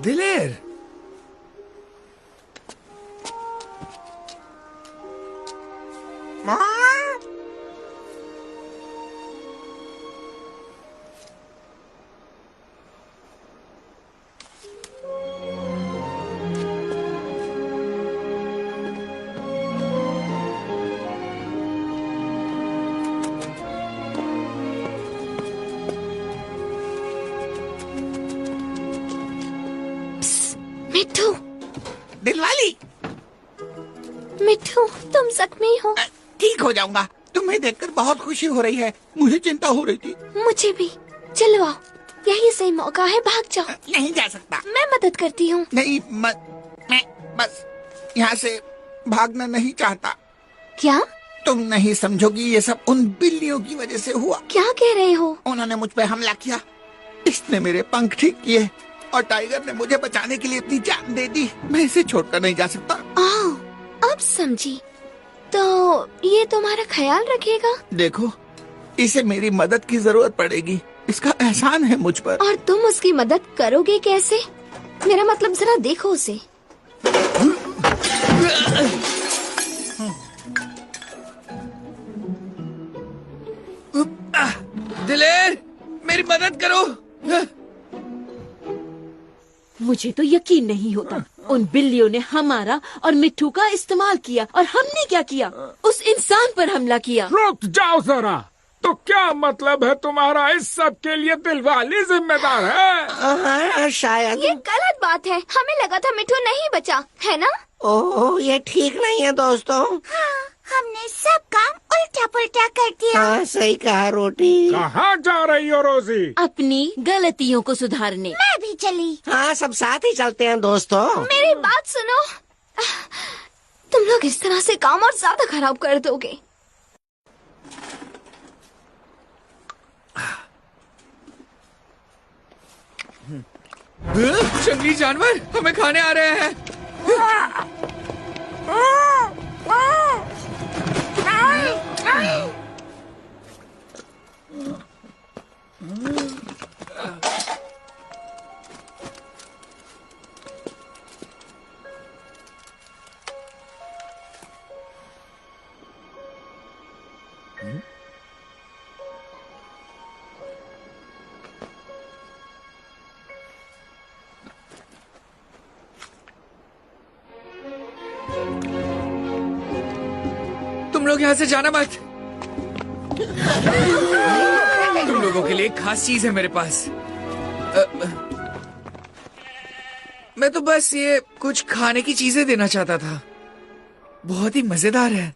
दिलेर, मिट्टू, दिलवाली! मिट्टू, तुम जख्मी हो? ठीक हो जाऊंगा। तुम्हें देखकर बहुत खुशी हो रही है, मुझे चिंता हो रही थी। मुझे भी। चलो आओ, यही सही मौका है, भाग जाओ। नहीं जा सकता। मैं मदद करती हूँ। नहीं, मैं बस यहाँ से भागना नहीं चाहता। क्या? तुम नहीं समझोगी, ये सब उन बिल्लियों की वजह से हुआ। क्या कह रहे हो? उन्होंने मुझ पे हमला किया, इसने मेरे पंख ठीक किए और टाइगर ने मुझे बचाने के लिए इतनी जान दे दी। मैं इसे छोड़कर नहीं जा सकता। अब समझी। तो ये तुम्हारा ख्याल रखेगा? देखो, इसे मेरी मदद की जरूरत पड़ेगी, इसका एहसान है मुझ पर। और तुम उसकी मदद करोगे कैसे? मेरा मतलब जरा देखो उसे। दिलेर, मेरी मदद करो। मुझे तो यकीन नहीं होता, उन बिल्लियों ने हमारा और मिट्टू का इस्तेमाल किया और हमने क्या किया? उस इंसान पर हमला किया। रुक जाओ जरा, तो क्या मतलब है तुम्हारा? इस सब के लिए दिलवाली जिम्मेदार है? शायद ये गलत बात है। हमें लगा था मिट्टू नहीं बचा, है ना? ओह, ये ठीक नहीं है दोस्तों। हाँ, हमने सब काम उल्टा पुल्टा कर दिया। हाँ, सही कहा रोटी। कहाँ जा रही हो रोजी? अपनी गलतियों को सुधारने। मैं भी चली। हाँ, सब साथ ही चलते हैं दोस्तों। मेरी बात सुनो, तुम लोग इस तरह से काम और ज्यादा खराब कर दोगे। जंगली जानवर हमें खाने आ रहे हैं। तुम लोग यहाँ से जाना मत। तुम लोगों के लिए एक खास चीज है मेरे पास। मैं तो बस ये कुछ खाने की चीजें देना चाहता था। बहुत ही मजेदार है।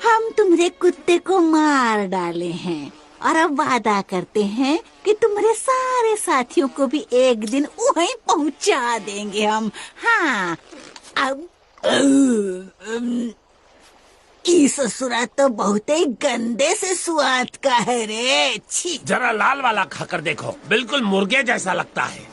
हम तुम्हारे कुत्ते को मार डाले हैं और अब वादा करते हैं कि तुम्हारे सारे साथियों को भी एक दिन वहीं पहुंचा देंगे हम। हाँ, अब ई ससुरा तो बहुत ही गंदे से स्वाद का है रे। छी। जरा लाल वाला खाकर देखो, बिल्कुल मुर्गे जैसा लगता है।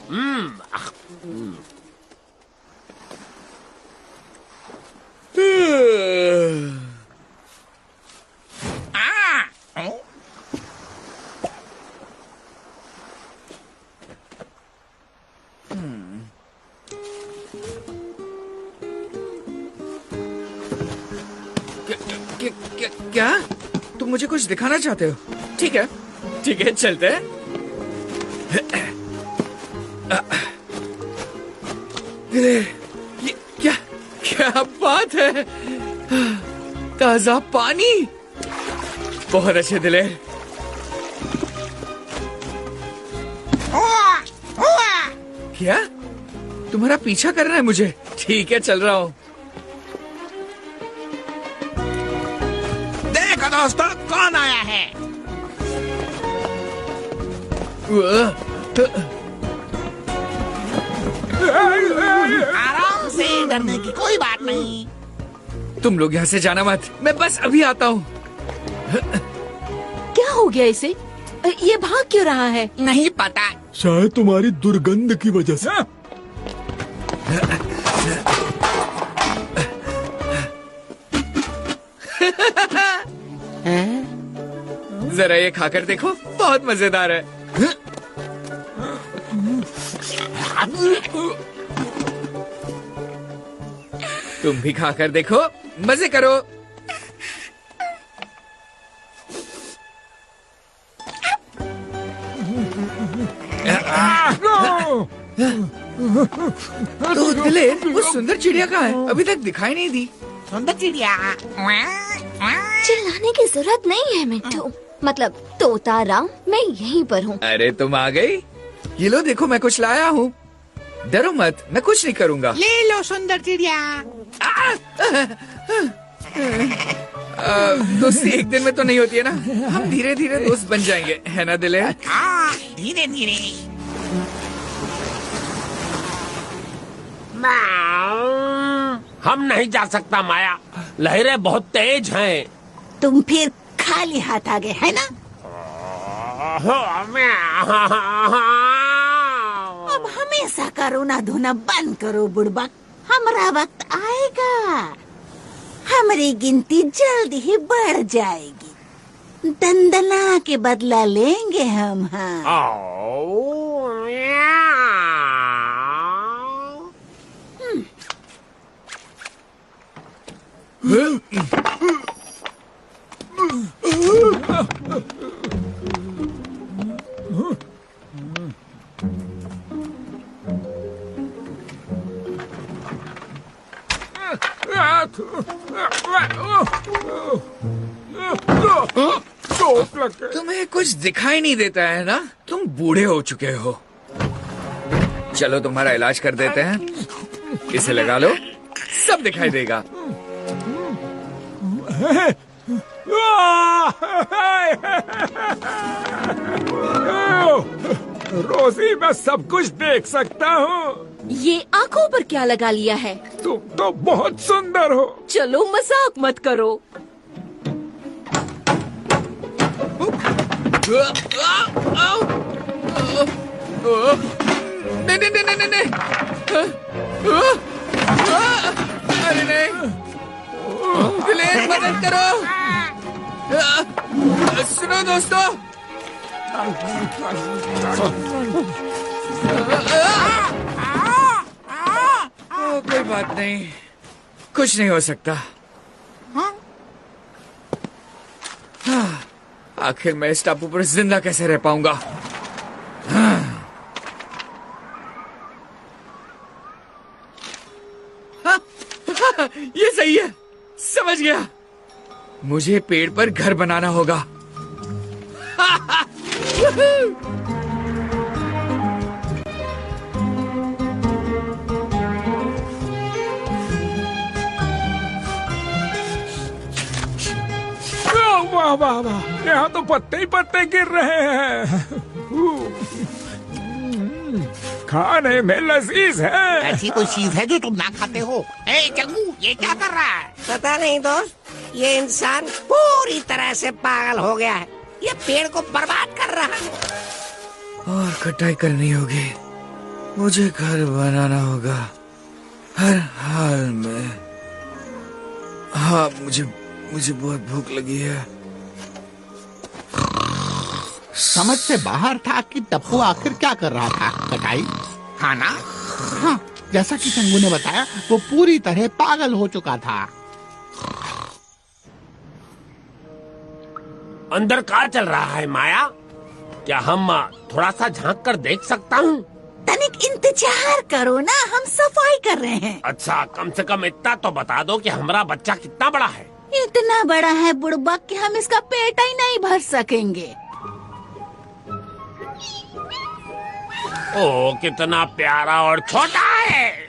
क्या तुम मुझे कुछ दिखाना चाहते हो? ठीक है, ठीक है, चलते हैं। ये क्या क्या बात है? ताजा पानी। बहुत अच्छे दिलेर। क्या तुम्हारा पीछा करना है मुझे? ठीक है, चल रहा हूँ। देखो दोस्तों, कौन आया है? आराम से, डरने की कोई बात नहीं। तुम लोग यहाँ से जाना मत, मैं बस अभी आता हूँ। क्या हो गया इसे? ये भाग क्यों रहा है? नहीं पता। शायद तुम्हारी दुर्गंध की वजह से। जरा ये खाकर देखो, बहुत मजेदार है। तुम भी खाकर देखो, मजे करो। तो दिलेर, वो सुंदर चिड़िया कहाँ है? अभी तक दिखाई नहीं दी। सुंदर चिड़िया? चिल्लाने की जरूरत नहीं है मिट्टू। मतलब तोता राम, मैं यहीं पर हूँ। अरे तुम आ गई। ये लो देखो, मैं कुछ लाया हूँ। डरो मत, मैं कुछ नहीं करूँगा। ले लो सुंदर चिड़िया। दोस्ती एक दिन में तो नहीं होती है ना, हम धीरे धीरे दोस्त बन जाएंगे, है ना दिलेर? धीरे धीरे। हम नहीं जा सकता माया, लहरें बहुत तेज हैं। तुम फिर खाली हाथ आ गए है ना? अब हमेशा का रोना धोना बंद करो बुड़बक। हमारा वक्त आएगा, हमारी गिनती जल्दी ही बढ़ जाएगी। दंदना के बदला लेंगे हम। हाँ तुम्हें कुछ दिखाई नहीं देता है ना? तुम बूढ़े हो चुके हो। चलो तुम्हारा इलाज कर देते हैं, इसे लगा लो, सब दिखाई देगा। रोजी, मैं सब कुछ देख सकता हूँ। ये आंखों पर क्या लगा लिया है? तुम तो बहुत सुंदर हो। चलो मजाक मत करो। नहीं नहीं नहीं नहीं नहीं, अरे नहीं, दिलेर मदद करो। सुनो दोस्तों, कोई बात नहीं, कुछ नहीं हो सकता। आखिर मैं इस टापू पर जिंदा कैसे रह पाऊंगा? ये सही है, समझ गया। मुझे पेड़ पर घर बनाना होगा। वाह वाह वाह, यहाँ तो पत्ते ही पत्ते गिर रहे हैं। खाने में लजीज है। ऐसी कोई चीज है जो तुम ना खाते हो? ए जग्गू, ये क्या कर रहा है? पता नहीं दोस्त, ये इंसान पूरी तरह से पागल हो गया है। ये पेड़ को बर्बाद कर रहा है। और कटाई करनी होगी, मुझे घर बनाना होगा हर हाल में। हाँ, मुझे बहुत भूख लगी है। समझ से बाहर था कि टप्पू आखिर क्या कर रहा था। कटाई, खाना। हाँ, जैसा कि चंगू ने बताया, वो पूरी तरह पागल हो चुका था। अंदर क्या चल रहा है माया? क्या हम थोड़ा सा झांक कर देख सकता हूँ? तनिक इंतजार करो ना, हम सफाई कर रहे हैं। अच्छा, कम से कम इतना तो बता दो कि हमारा बच्चा कितना बड़ा है? इतना बड़ा है बुड़बक कि हम इसका पेट ही नहीं भर सकेंगे। ओ, कितना प्यारा और छोटा है।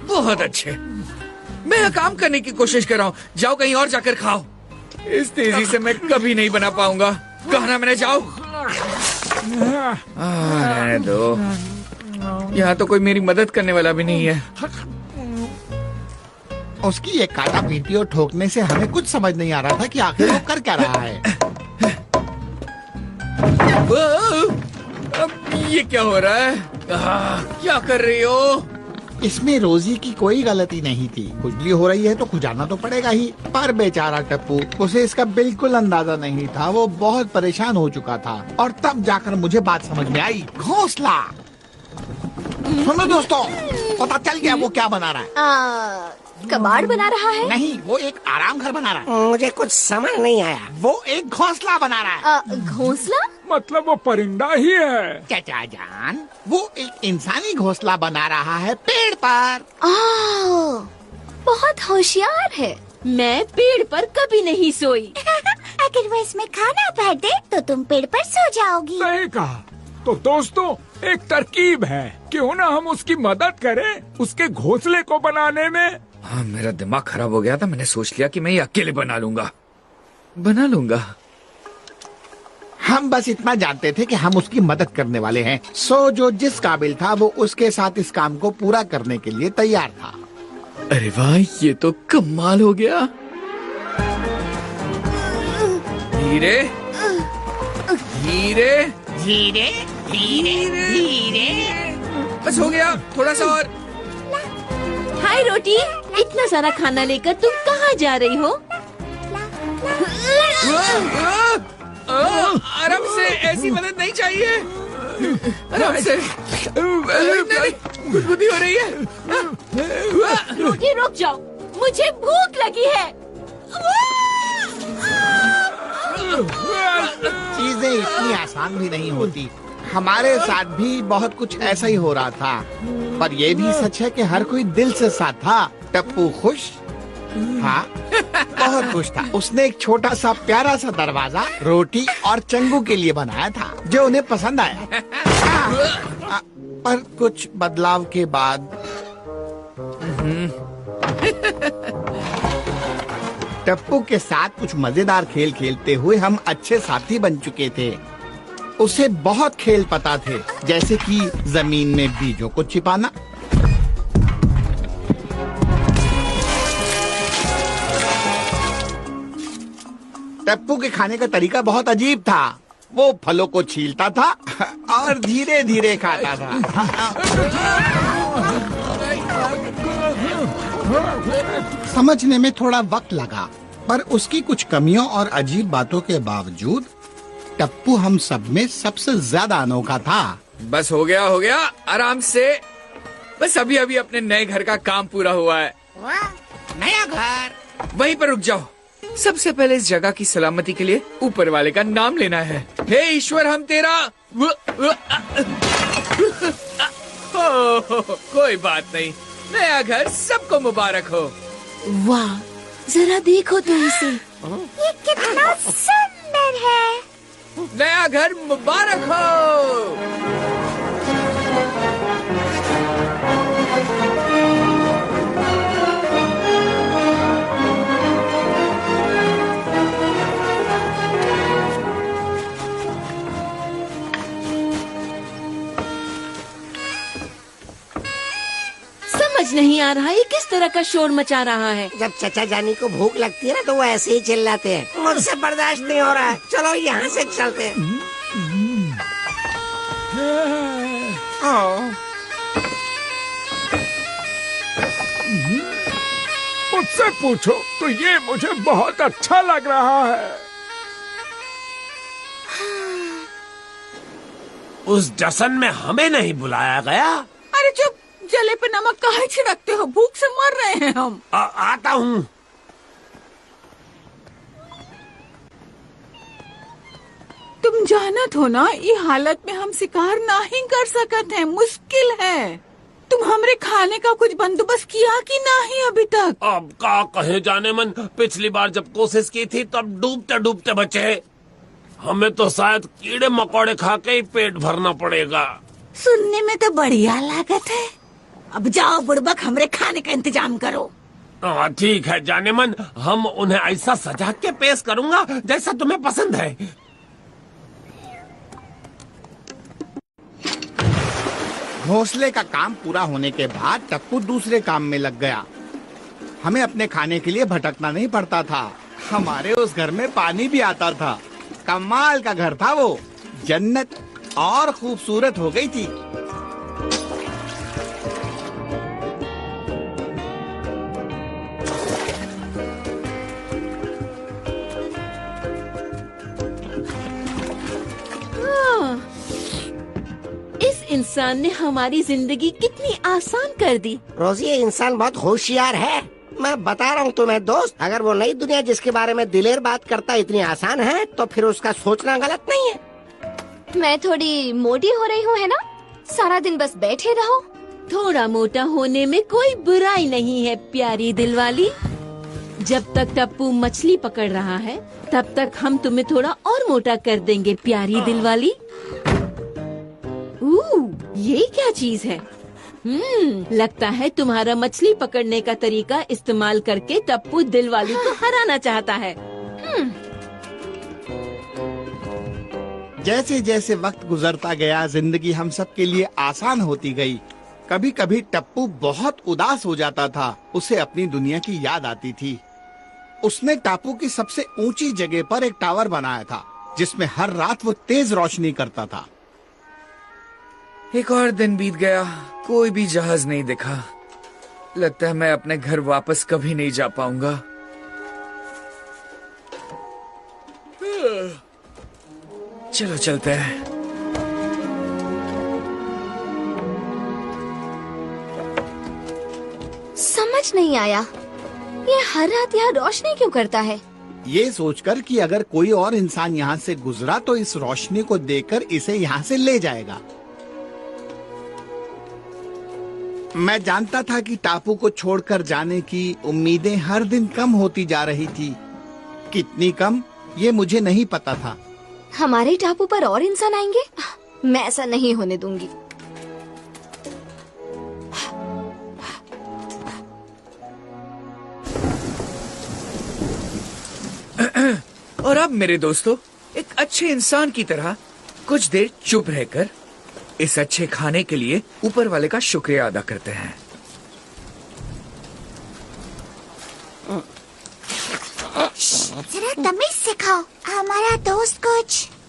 बहुत अच्छे, मैं काम करने की कोशिश कर रहा हूँ। जाओ कहीं और जाकर खाओ। इस तेजी से मैं कभी नहीं बना पाऊंगा। कहा ना मैंने, जाओ। रहने दो, यहाँ तो कोई मेरी मदद करने वाला भी नहीं है। उसकी ये काटा पीटी और ठोकने से हमें कुछ समझ नहीं आ रहा था कि आखिर वो कर क्या रहा है। ये क्या हो रहा है? क्या कर रही हो? इसमें रोजी की कोई गलती नहीं थी। खुजली हो रही है तो खुजाना तो पड़ेगा ही। पर बेचारा टप्पू, उसे इसका बिल्कुल अंदाजा नहीं था। वो बहुत परेशान हो चुका था और तब जाकर मुझे बात समझ में आई। घोंसला। सुनो दोस्तों, पता चल गया वो क्या बना रहा है। कबाड़ बना रहा है? नहीं, वो एक आराम घर बना रहा है। मुझे कुछ समझ नहीं आया। वो एक घोंसला बना रहा है। घोंसला? मतलब वो परिंदा ही है। चाचा जान, वो एक इंसानी घोंसला बना रहा है पेड़ पर। बहुत होशियार है। मैं पेड़ पर कभी नहीं सोई। अगर वो इसमें खाना भर दे तो तुम पेड़ पर सो जाओगी। सही कहा। तो दोस्तों, एक तरकीब है, क्यों ना हम उसकी मदद करें उसके घोंसले को बनाने में। हाँ, मेरा दिमाग खराब हो गया था। मैंने सोच लिया कि मैं ये अकेले बना लूंगा। हम बस इतना जानते थे कि हम उसकी मदद करने वाले हैं। सो जो जिस काबिल था वो उसके साथ इस काम को पूरा करने के लिए तैयार था। अरे वाह, ये तो कमाल हो गया। धीरे धीरे धीरे धीरे धीरे, बस हो गया, थोड़ा सा और। हाय रोटी, इतना सारा खाना लेकर तुम कहाँ जा रही हो? आराम से, ऐसी मदद नहीं चाहिए। आराम से। गुदगुदी हो रही है। रोटी रुक जाओ, मुझे भूख लगी है। चीजें इतनी आसान भी नहीं होती। हमारे साथ भी बहुत कुछ ऐसा ही हो रहा था, पर ये भी सच है कि हर कोई दिल से साथ था। टप्पू खुश हाँ, बहुत खुश था। उसने एक छोटा सा प्यारा सा दरवाजा रोटी और चंगू के लिए बनाया था, जो उन्हें पसंद आया। पर कुछ बदलाव के बाद टप्पू के साथ कुछ मजेदार खेल खेलते हुए हम अच्छे साथी बन चुके थे। उसे बहुत खेल पता थे, जैसे कि जमीन में बीजों को छिपाना, टप्पू के खाने का तरीका बहुत अजीब था। वो फलों को छीलता था और धीरे धीरे खाता था। समझने में थोड़ा वक्त लगा, पर उसकी कुछ कमियों और अजीब बातों के बावजूद टप्पू हम सब में सबसे ज्यादा अनोखा था। बस हो गया, आराम से। बस अभी अभी अपने नए घर का काम पूरा हुआ है। नया घर? वहीं पर रुक जाओ। सबसे पहले इस जगह की सलामती के लिए ऊपर वाले का नाम लेना है। हे ईश्वर, हम तेरा कोई बात नहीं, नया घर सबको मुबारक हो। वाह, जरा देखो तो इसे। ये कितना सुंदर है। नया घर मुबारक हो। समझ नहीं आ रहा ये किस तरह का शोर मचा रहा है। जब चचा जानी को भूख लगती है ना तो वो ऐसे ही चिल्लाते हैं। मुझसे बर्दाश्त नहीं हो रहा है, चलो यहाँ से चलते हैं। मुझसे पूछो तो ये मुझे बहुत अच्छा लग रहा है। उस जश्न में हमें नहीं बुलाया गया। अरे चुप, जले पे नमक काहे छिड़कते हो? भूख से मर रहे हैं हम। आता हूँ। तुम जानत हो ना, ये हालत में हम शिकार नहीं कर सकते हैं, मुश्किल है। तुम हमरे खाने का कुछ बंदोबस्त किया कि नहीं अभी तक? अब का कहे जाने मन, पिछली बार जब कोशिश की थी तब डूबते डूबते बचे। हमें तो शायद कीड़े मकोड़े खा के ही पेट भरना पड़ेगा। सुनने में तो बढ़िया लागत है। अब जाओ बुड़बक, हमरे खाने का इंतजाम करो। ठीक है जाने मन, हम उन्हें ऐसा सजा के पेश करूंगा जैसा तुम्हें पसंद है। घोंसले का काम पूरा होने के बाद टप्पू दूसरे काम में लग गया। हमें अपने खाने के लिए भटकना नहीं पड़ता था। हमारे उस घर में पानी भी आता था। कमाल का घर था वो, जन्नत और खूबसूरत हो गई थी। इस इंसान ने हमारी जिंदगी कितनी आसान कर दी। रोजी, ये इंसान बहुत होशियार है। मैं बता रहा हूँ तुम्हें दोस्त, अगर वो नई दुनिया जिसके बारे में दिलेर बात करता इतनी आसान है तो फिर उसका सोचना गलत नहीं है। मैं थोड़ी मोटी हो रही हूँ, है ना? सारा दिन बस बैठे रहो। थोड़ा मोटा होने में कोई बुराई नहीं है प्यारी दिलवाली। जब तक टप्पू मछली पकड़ रहा है तब तक हम तुम्हें थोड़ा और मोटा कर देंगे प्यारी दिलवाली। ये क्या चीज है? लगता है तुम्हारा मछली पकड़ने का तरीका इस्तेमाल करके टप्पू दिलवाली को हराना चाहता है। जैसे जैसे वक्त गुजरता गया जिंदगी हम सब के लिए आसान होती गई। कभी कभी टप्पू बहुत उदास हो जाता था, उसे अपनी दुनिया की याद आती थी। उसने टापू की सबसे ऊंची जगह पर एक टावर बनाया था जिसमें हर रात वो तेज रोशनी करता था। एक और दिन बीत गया, कोई भी जहाज नहीं दिखा। लगता है मैं अपने घर वापस कभी नहीं जा पाऊंगा। चलो चलते हैं। समझ नहीं आया, ये हर रात यहाँ रोशनी क्यों करता है? ये सोचकर कि अगर कोई और इंसान यहाँ से गुजरा तो इस रोशनी को देखकर इसे यहाँ से ले जाएगा। मैं जानता था कि टापू को छोड़कर जाने की उम्मीदें हर दिन कम होती जा रही थी। कितनी कम ये मुझे नहीं पता था। हमारे टापू पर और इंसान आएंगे? मैं ऐसा नहीं होने दूंगी। और अब मेरे दोस्तों, एक अच्छे इंसान की तरह कुछ देर चुप रहकर इस अच्छे खाने के लिए ऊपर वाले का शुक्रिया अदा करते हैं। जरा तमीज सिखाओ, हमारा दोस्त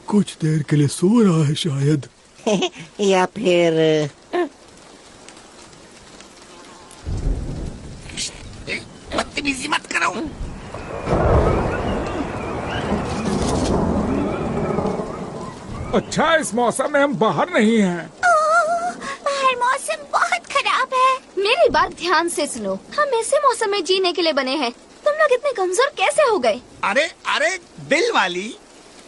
कुछ देर के लिए सो रहा है शायद। या फिर बदतमीजी मत करो। अच्छा, इस मौसम में हम बाहर नहीं हैं। बाहर मौसम बहुत खराब है। मेरी बात ध्यान से सुनो, हम ऐसे मौसम में जीने के लिए बने हैं। तुम लोग इतने कमजोर कैसे हो गए? अरे अरे दिल वाली,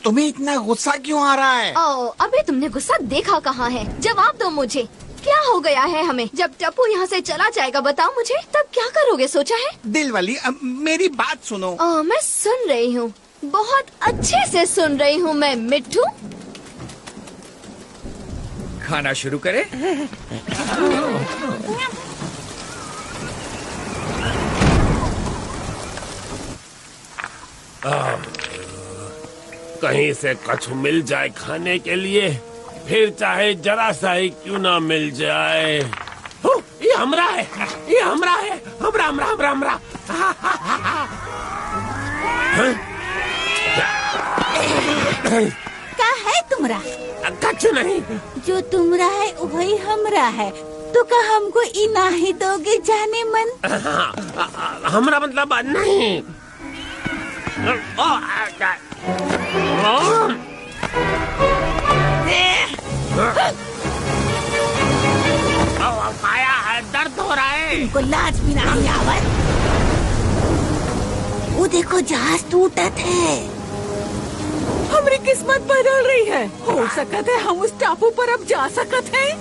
तुम्हें इतना गुस्सा क्यों आ रहा है? अबे तुमने गुस्सा देखा कहाँ है? जवाब दो मुझे, क्या हो गया है हमें? जब टप्पू यहाँ से चला जाएगा बताओ मुझे, तब क्या करोगे? सोचा है? दिल वाली, अब मेरी बात सुनो। मैं सुन रही हूँ, बहुत अच्छे से सुन रही हूँ मैं मिट्ठू। खाना शुरू करें? कहीं से कछु मिल जाए खाने के लिए, फिर चाहे जरा सा ही क्यों ना मिल जाए। ये हमरा है, ये हमरा है, हमरा हमरा हमरा हमरा। क्या है तुमरा? कछु नहीं। जो तुमरा है वही हमरा है। तो क्या हमको इना ही दोगे जाने मन? हमरा मतलब नहीं। पाया है, दर्द हो रहा है। इनको लाज भी नहीं आवत। वो देखो जहाज टूटत है। हमारी किस्मत बदल रही है। हो सकत है हम उस टापू पर अब जा सकत हैं।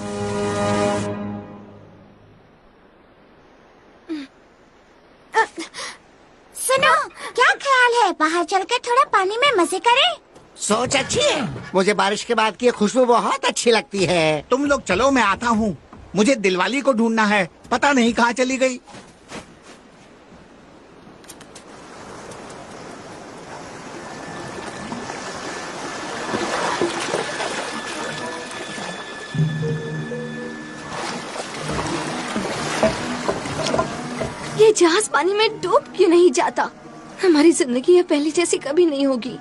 सुनो, क्या ख्याल है बाहर चलकर थोड़ा पानी में मजे करें? सोच अच्छी है। मुझे बारिश के बाद की खुशबू बहुत अच्छी लगती है। तुम लोग चलो, मैं आता हूँ। मुझे दिलवाली को ढूंढना है, पता नहीं कहाँ चली गई। ये जहाज पानी में डूब क्यों नहीं जाता? हमारी जिंदगी ये पहले जैसी कभी नहीं होगी।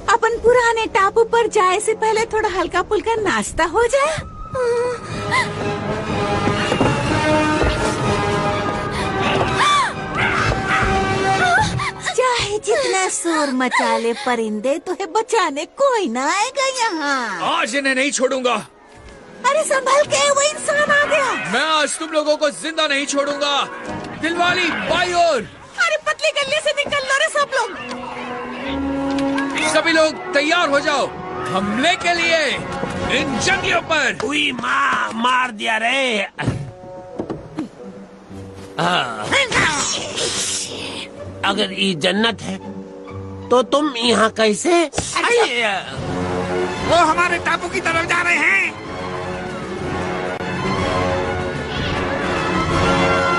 अपन पुराने टापू पर जाए से पहले थोड़ा हल्का फुल्का नाश्ता हो जाए। चाहे जितना शोर मचा ले परिंदे, तुम्हें बचाने कोई ना आएगा यहाँ। आज इन्हें नहीं छोड़ूंगा। अरे संभल के, वो इंसान आ गया। मैं आज तुम लोगों को जिंदा नहीं छोड़ूंगा। दिलवाली बाई ओर। अरे पतली गली से निकल लो रे सब लोग। सभी लोग तैयार हो जाओ हमले के लिए इन जंगियों पर। उई माँ, मार दिया रे। अगर ये जन्नत है तो तुम यहाँ कैसे? वो हमारे टापू की तरफ जा रहे हैं।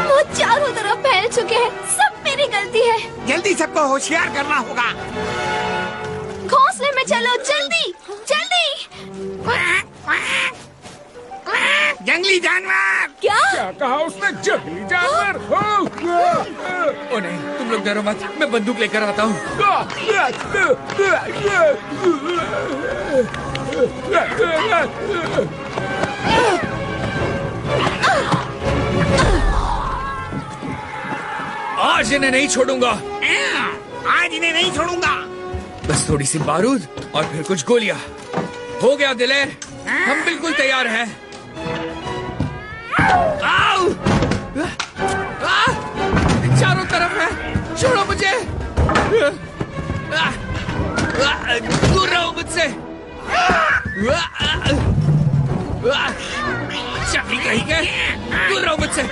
वो चारों तरफ फैल चुके हैं, सब मेरी गलती है। जल्दी सबको होशियार करना होगा। घोंसले में चलो, जल्दी जल्दी। जंगली जानवर। क्या कहा उसने? जंगली जानवर। ओ नहीं, तुम लोग डरो मत, मैं बंदूक लेकर आता हूँ। आज इन्हें नहीं छोड़ूंगा। आज इन्हें नहीं छोड़ूंगा। बस थोड़ी सी बारूद और फिर कुछ गोलियां। हो गया दिलेर, हम बिल्कुल तैयार हैं। आओ! चारों तरफ है, छोड़ो मुझे। दूर रहो मुझसे। चाबी कहीं के, दूर रहो मुझसे।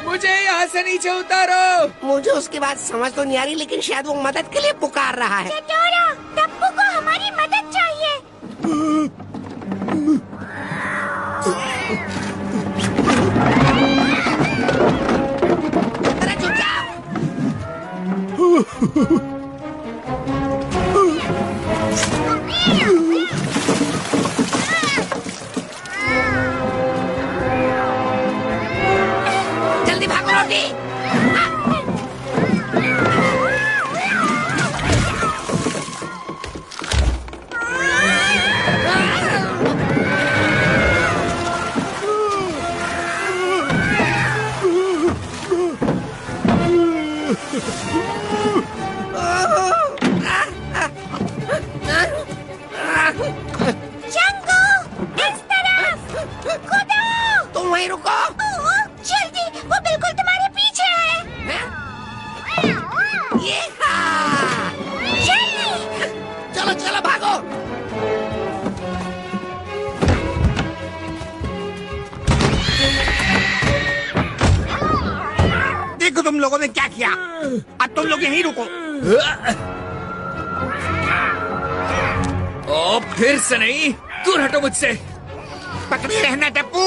मुझे यहाँ से नीचे उतारो। मुझे उसकी बात समझ तो नहीं आ रही, लेकिन शायद वो मदद के लिए पुकार रहा है। चटोरा, टप्पू को हमारी मदद चाहिए। अरे चुप जाओ। जल्दी भागो रोटी। जंगू, इस तरफ कूदो। तुम वहीं रुको। जल्दी, वो बिल्कुल तुम्हारे पीछे है। ये जल्दी। चलो चलो भागो। देखो तुम लोगों ने क्या किया। अब तुम लोग यहीं रुको। ओ फिर से नहीं, दूर हटो मुझसे। पकड़े रहना टप्पू।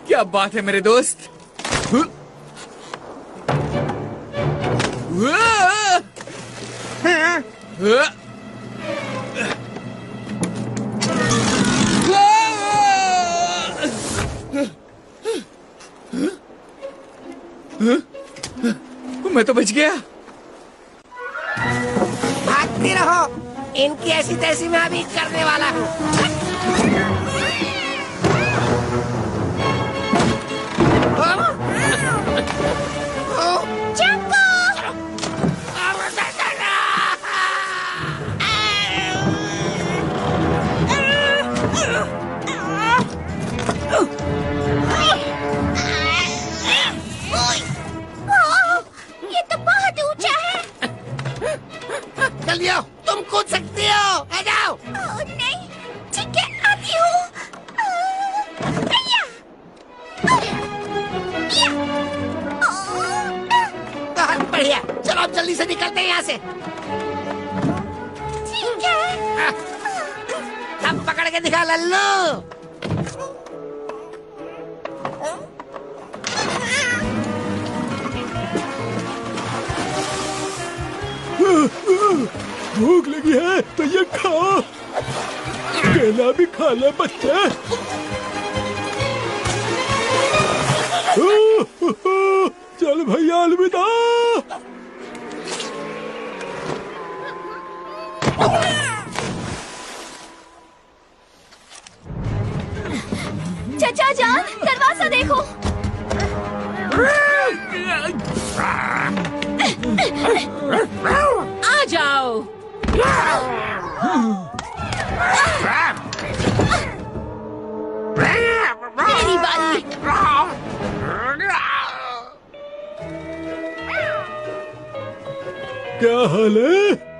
क्या बात है मेरे दोस्त। मैं तो बच गया। भागती रहो, इनकी ऐसी तैसी मैं अभी करने वाला हूँ। ये तो बहुत ऊंचा है। जल्दी आओ, तुम कूद सकती हो। आ जाओ। नहीं, ठीक है, आती हूँ। बहुत बढ़िया, चलो अब जल्दी से निकलते हैं यहाँ से। ठीक है। अब पकड़ के दिखा लल्लू। भूख लगी है तो ये खा। केला भी खा ले बच्चे। चल भैया अलविदा। देखो। आ जाओ। मेरी बारी। क्या हाल है?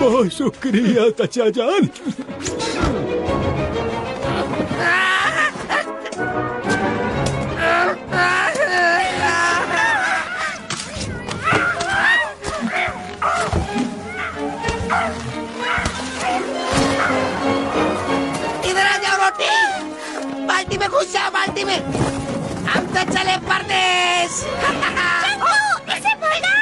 बहुत शुक्रिया चाचा जान। इधर आ जाओ रोटी, बाल्टी में घुस जाओ, बाल्टी में। हम तो चले परदेश। इसे भगाओ।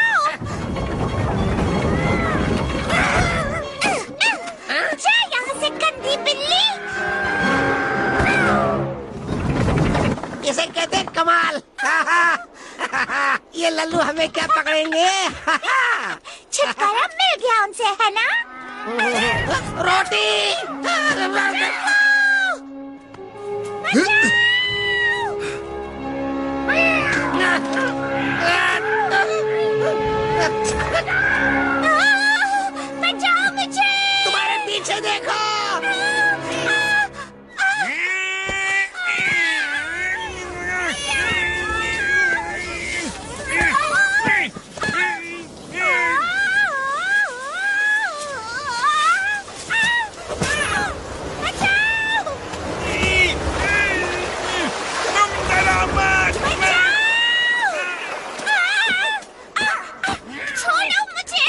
जा यहाँ से गंदी बिल्ली। इसे कहते हैं कमाल। ये लल्लू हमें क्या पकड़ेंगे? छुटकारा मिल गया उनसे, है ना? रोटी। बचाओ मुझे। तुम्हारे पीछे देखो। छोड़ो मुझे।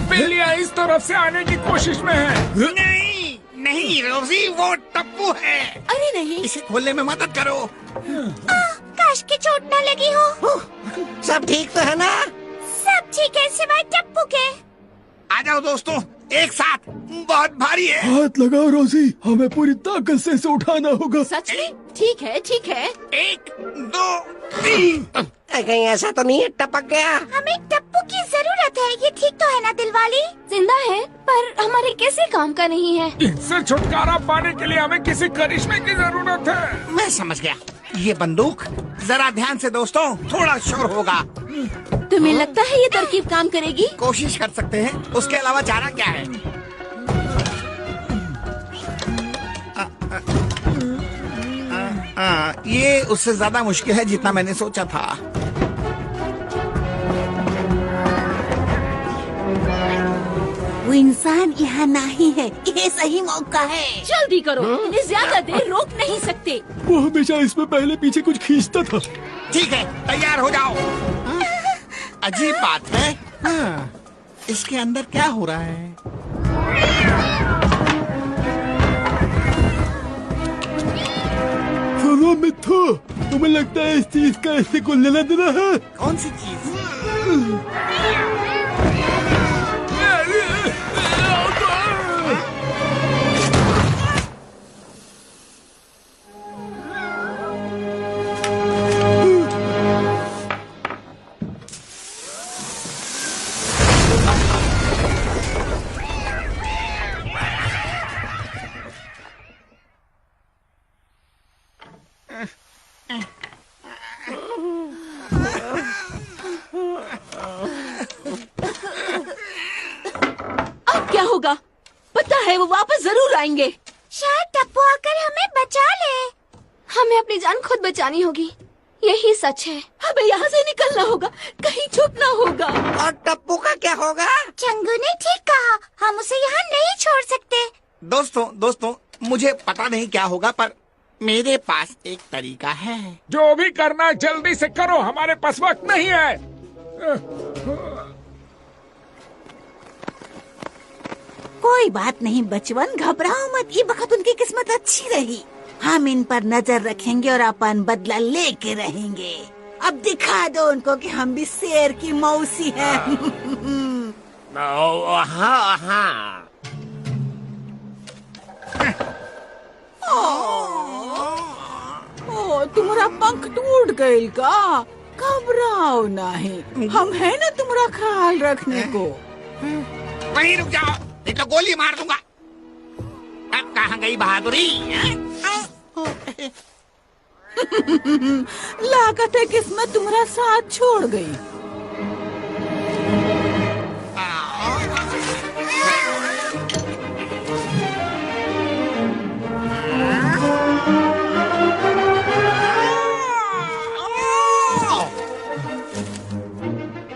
बिल्लियाँ इस तरफ से आने की कोशिश में है। नहीं नहीं रोजी, वो टप्पू है। अरे नहीं, इसे खोलने में मदद करो। काश की चोट न लगी हो। सब ठीक तो है ना? सब ठीक है सिवाय टप्पू के। आ जाओ दोस्तों, एक साथ। बहुत भारी है। हाथ लगाओ रोजी, हमें पूरी ताकत से इसे उठाना होगा। सच में? ठीक है, ठीक है। 1 2 3। कहीं ऐसा तो नहीं है टपक गया? हमें टप्पू की जरूरत है। ये ठीक तो है ना दिलवाली? जिंदा है पर हमारे किसी काम का नहीं है। इनसे छुटकारा पाने के लिए हमें किसी करिश्मे की जरूरत है। मैं समझ गया। ये बंदूक, जरा ध्यान से दोस्तों, थोड़ा शोर होगा। तुम्हें लगता है ये तरकीब काम करेगी? कोशिश कर सकते हैं, उसके अलावा चारा क्या है? ये उससे ज्यादा मुश्किल है जितना मैंने सोचा था। वो इंसान यहाँ नहीं है, ये सही मौका है। जल्दी करो, इन्हें ज्यादा देर रोक नहीं सकते। वो हमेशा इसमें पहले पीछे कुछ खींचता था। ठीक है, तैयार हो जाओ। अजीब बात है। इसके अंदर क्या हो रहा है? सुनो मिट्ठू, तुम्हें लगता है इस चीज का इससे कोई लेना देना है? कौन सी चीज? अब क्या होगा? पता है वो वापस जरूर आएंगे। शायद टप्पू आकर हमें बचा ले। हमें अपनी जान खुद बचानी होगी, यही सच है। हमें यहाँ से निकलना होगा, कहीं छुपना होगा। और टप्पू का क्या होगा? चंगू ने ठीक कहा, हम उसे यहाँ नहीं छोड़ सकते। दोस्तों, मुझे पता नहीं क्या होगा, पर मेरे पास एक तरीका है। जो भी करना है जल्दी से करो, हमारे पास वक्त नहीं है। कोई बात नहीं बचवन, घबराओ मत। ये वक्त उनकी किस्मत अच्छी रही। हम इन पर नजर रखेंगे और अपन बदला लेके रहेंगे। अब दिखा दो उनको कि हम भी शेर की मौसी हैं। हाँ हाँ। ओ, तुम्हारा पंख टूट गई का? घबराओ नहीं, हम है ना तुम्हारा ख्याल रखने को। वहीं रुक जाओ, नहीं तो गोली मार दूंगा। अब कहाँ गई बहादुरी? लागत है किस्मत तुम्हारा साथ छोड़ गई।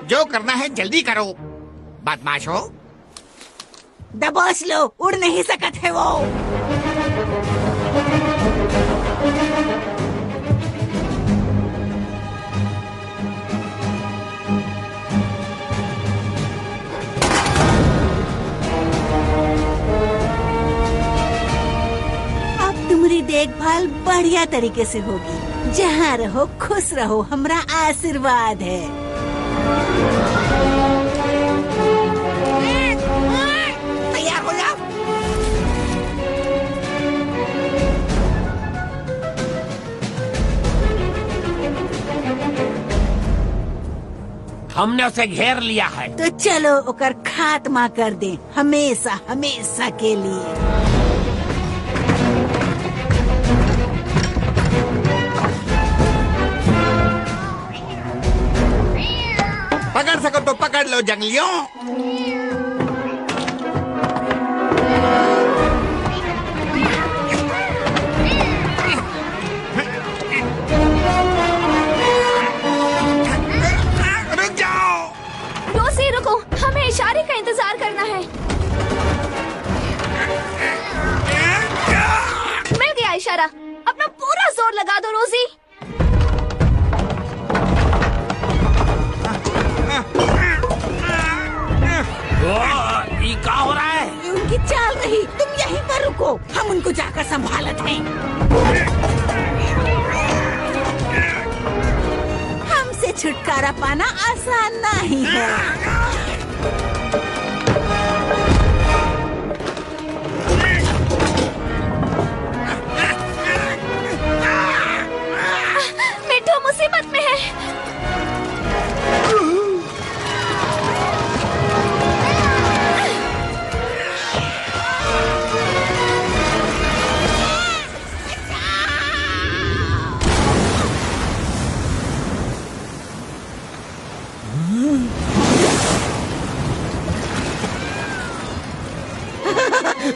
जो करना है जल्दी करो बदमाशो। दबोच लो, उड़ नहीं सकत है वो। अब तुम्हारी देखभाल बढ़िया तरीके से होगी। जहाँ रहो खुश रहो, हमारा आशीर्वाद है। तैयार हो जाओ। हमने उसे घेर लिया है। तो चलो ओकर खात्मा कर दे, हमेशा हमेशा के लिए। पकड़ सको तो पकड़ लो जंगलियों। रुक जाओ। रोसी रुको, हमें इशारे का इंतजार करना है। मिल गया इशारा, अपना पूरा जोर लगा दो रोजी। ये क्या हो रहा है? ये उनकी चाल रही, तुम यहीं पर रुको, हम उनको जाकर संभालत हैं। हमसे छुटकारा पाना आसान नहीं है। मिठू मुसीबत में है।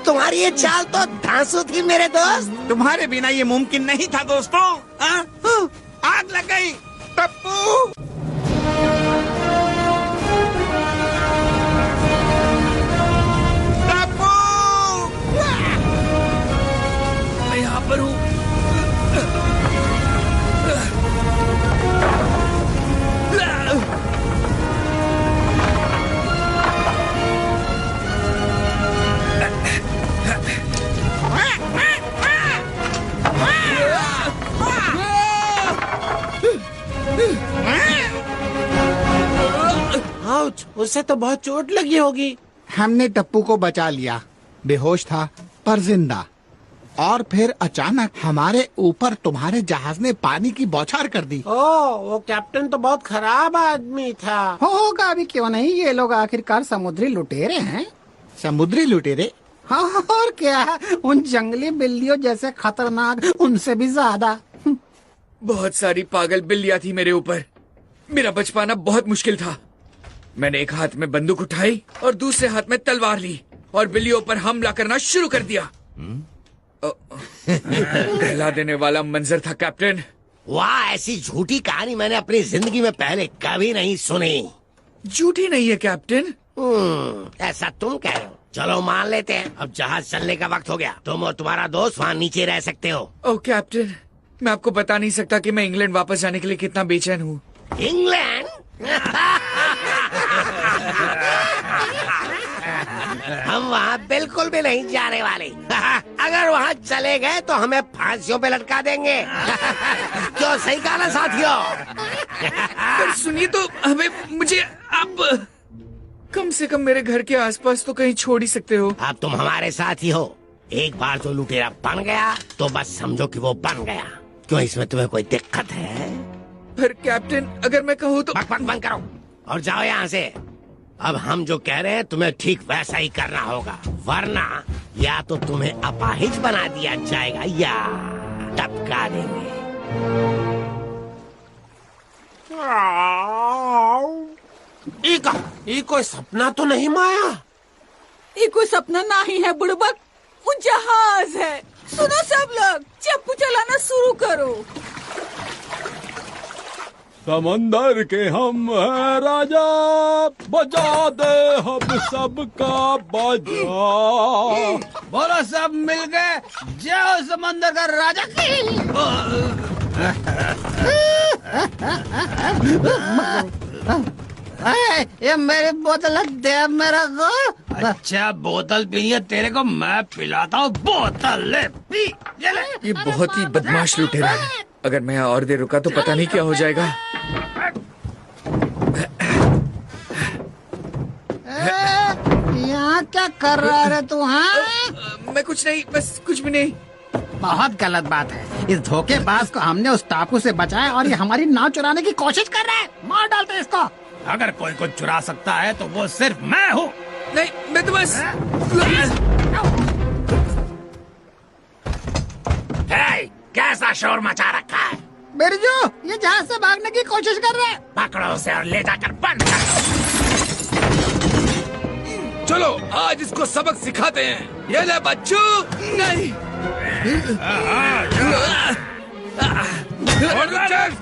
तुम्हारी ये चाल तो धांसू थी मेरे दोस्त। तुम्हारे बिना ये मुमकिन नहीं था दोस्तों। आग लग गई। टप्पू टप्पू, मैं यहाँ पर हूँ। उससे तो बहुत चोट लगी होगी। हमने टप्पू को बचा लिया, बेहोश था पर जिंदा। और फिर अचानक हमारे ऊपर तुम्हारे जहाज ने पानी की बौछार कर दी। वो कैप्टन तो बहुत खराब आदमी था। होगा भी क्यों नहीं, ये लोग आखिरकार समुद्री लुटेरे हैं। समुद्री लुटेरे? हाँ और क्या, उन जंगली बिल्लियों जैसे खतरनाक, उनसे भी ज्यादा। बहुत सारी पागल बिल्लियां थी मेरे ऊपर। मेरा बच पाना बहुत मुश्किल था। मैंने एक हाथ में बंदूक उठाई और दूसरे हाथ में तलवार ली और बिल्लियों पर हमला करना शुरू कर दिया। दहला देने वाला मंजर था कैप्टन। वाह, ऐसी झूठी कहानी मैंने अपनी जिंदगी में पहले कभी नहीं सुनी। झूठी नहीं है कैप्टन। ऐसा तुम कह रहे हो। चलो मान लेते हैं, अब जहाज चलने का वक्त हो गया। तुम और तुम्हारा दोस्त वहाँ नीचे रह सकते हो। ओह कैप्टन, मैं आपको बता नहीं सकता कि मैं इंग्लैंड वापस जाने के लिए कितना बेचैन हूँ। इंग्लैंड? हम वहाँ बिल्कुल भी नहीं जाने वाले। अगर वहाँ चले गए तो हमें फांसियों पे लटका देंगे। क्यों, सही कहा ना साथियों? पर सुनिए तो, हमें मुझे आप कम से कम मेरे घर के आसपास तो कहीं छोड़ ही सकते हो। अब तुम हमारे साथ ही हो। एक बार तो लुटेरा बन गया तो बस समझो कि वो बन गया। क्यों, इसमें तुम्हें कोई दिक्कत है? पर कैप्टन, अगर मैं कहूँ तो। बकबक बंद करो और जाओ यहाँ से। अब हम जो कह रहे हैं तुम्हें ठीक वैसा ही करना होगा, वरना या तो तुम्हें अपाहिज बना दिया जाएगा या टपका देंगे। ये कोई सपना तो नहीं माया? ये कोई सपना नहीं है बुड़बक, वो जहाज है। सुनो सब लोग, चप्पू चलाना शुरू करो। समंदर के हम है राजा, बजा दे हम सबका बाजा। बोलो सब मिल गए, जय समंदर का राजा की। ये मेरी बोतल दे मेरा को। अच्छा बोतल पी है तेरे को, मैं पिलाता हूँ। बोतल ले पी। ये बहुत ही बदमाश लुटेरा है। अगर मैं यहाँ और देर रुका तो पता नहीं क्या हो जाएगा। यहाँ क्या कर रहा है तू? हाँ, मैं कुछ नहीं, बस कुछ भी नहीं। बहुत गलत बात है। इस धोखेबाज को हमने उस टापू से बचाया और ये हमारी नाव चुराने की कोशिश कर रहा है। मार डालते इसको। अगर कोई को चुरा सकता है तो वो सिर्फ मैं हूँ। नहीं, मैं तो बस। कैसा शोर मचा रखा है? बिरजू, ये जहाज से भागने की कोशिश कर रहा है। पकड़ो उसे और ले जाकर बंद कर दो। चलो आज इसको सबक सिखाते हैं। ये ले बच्चों। नहीं।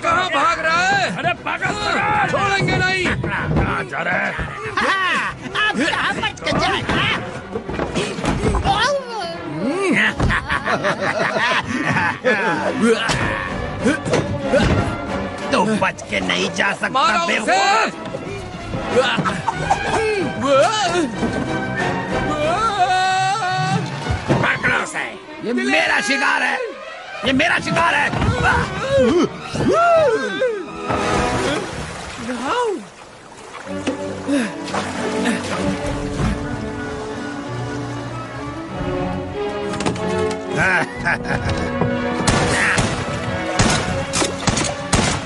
कहाँ भाग रहा है? अरे पागल, छोड़ेंगे नहीं। कहाँ जा रहा है? अब कहाँ बच के जाएगा? तो बच के नहीं जा सकता। मारो उसे। पकड़ो उसे। ये मेरा शिकार है, ये मेरा शिकार है।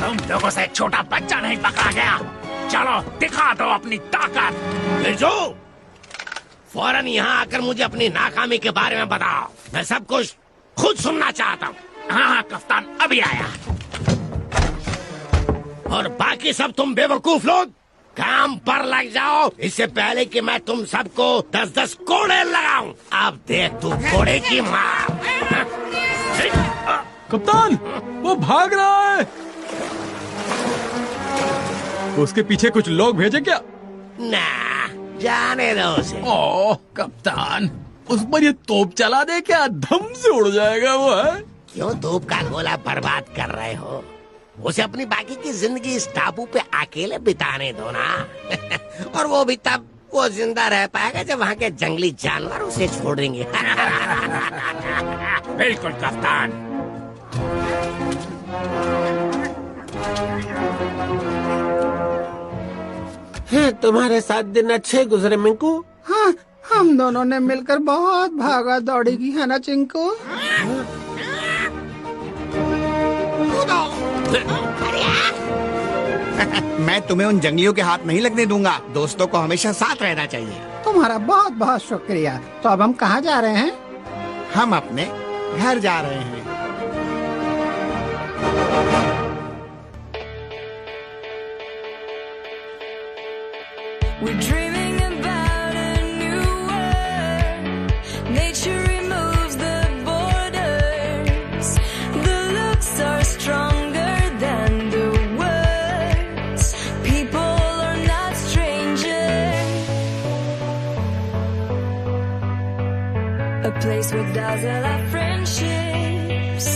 तुम लोगों से छोटा बच्चा नहीं पकड़ा गया। चलो दिखा दो अपनी ताकत। बिरजू, फौरन यहाँ आकर मुझे अपनी नाकामी के बारे में बताओ। मैं सब कुछ खुद सुनना चाहता हूँ। हाँ कप्तान, अभी आया। और बाकी सब तुम बेवकूफ लोग काम पर लग जाओ, इससे पहले कि मैं तुम सबको 10-10 कोड़े लगाऊं। अब देख तू कोड़े की मार। कप्तान, वो भाग रहा है। उसके पीछे कुछ लोग भेजे क्या? ना, जाने दो उसे। ओह कप्तान, उस पर ये तोप चला दे, क्या धम से उड़ जाएगा वो है? क्यों तोप का गोला बर्बाद कर रहे हो? उसे अपनी बाकी की जिंदगी इस टापू पे अकेले बिताने दो ना। और वो भी तब वो जिंदा रह पाएगा जब वहाँ के जंगली जानवर उसे छोड़ेंगे। बिल्कुल कप्तान। तुम्हारे साथ दिन अच्छे गुजरे मिंकू? हाँ, हम दोनों ने मिलकर बहुत भागा दौड़ी की है ना चिंकू? मैं तुम्हें उन जंगलियों के हाथ नहीं लगने दूंगा। दोस्तों को हमेशा साथ रहना चाहिए। तुम्हारा बहुत बहुत शुक्रिया। तो अब हम कहाँ जा रहे हैं? हम अपने घर जा रहे हैं। We're dreaming about a new world. Nature removes the borders. The looks are stronger than the words. People are not strangers. A place with dazzle our friendships,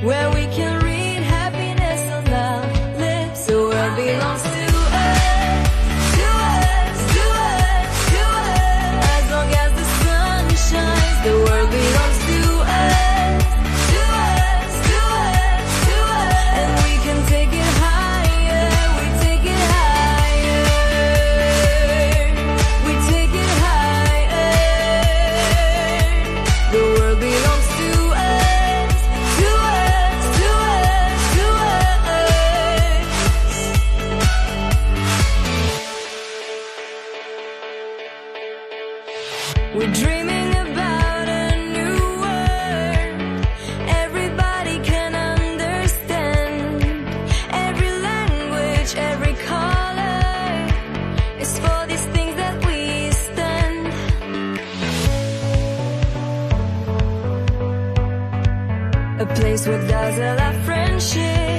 where we can read happiness aloud. The world belongs to us, to us. A place where dazzle our friendship.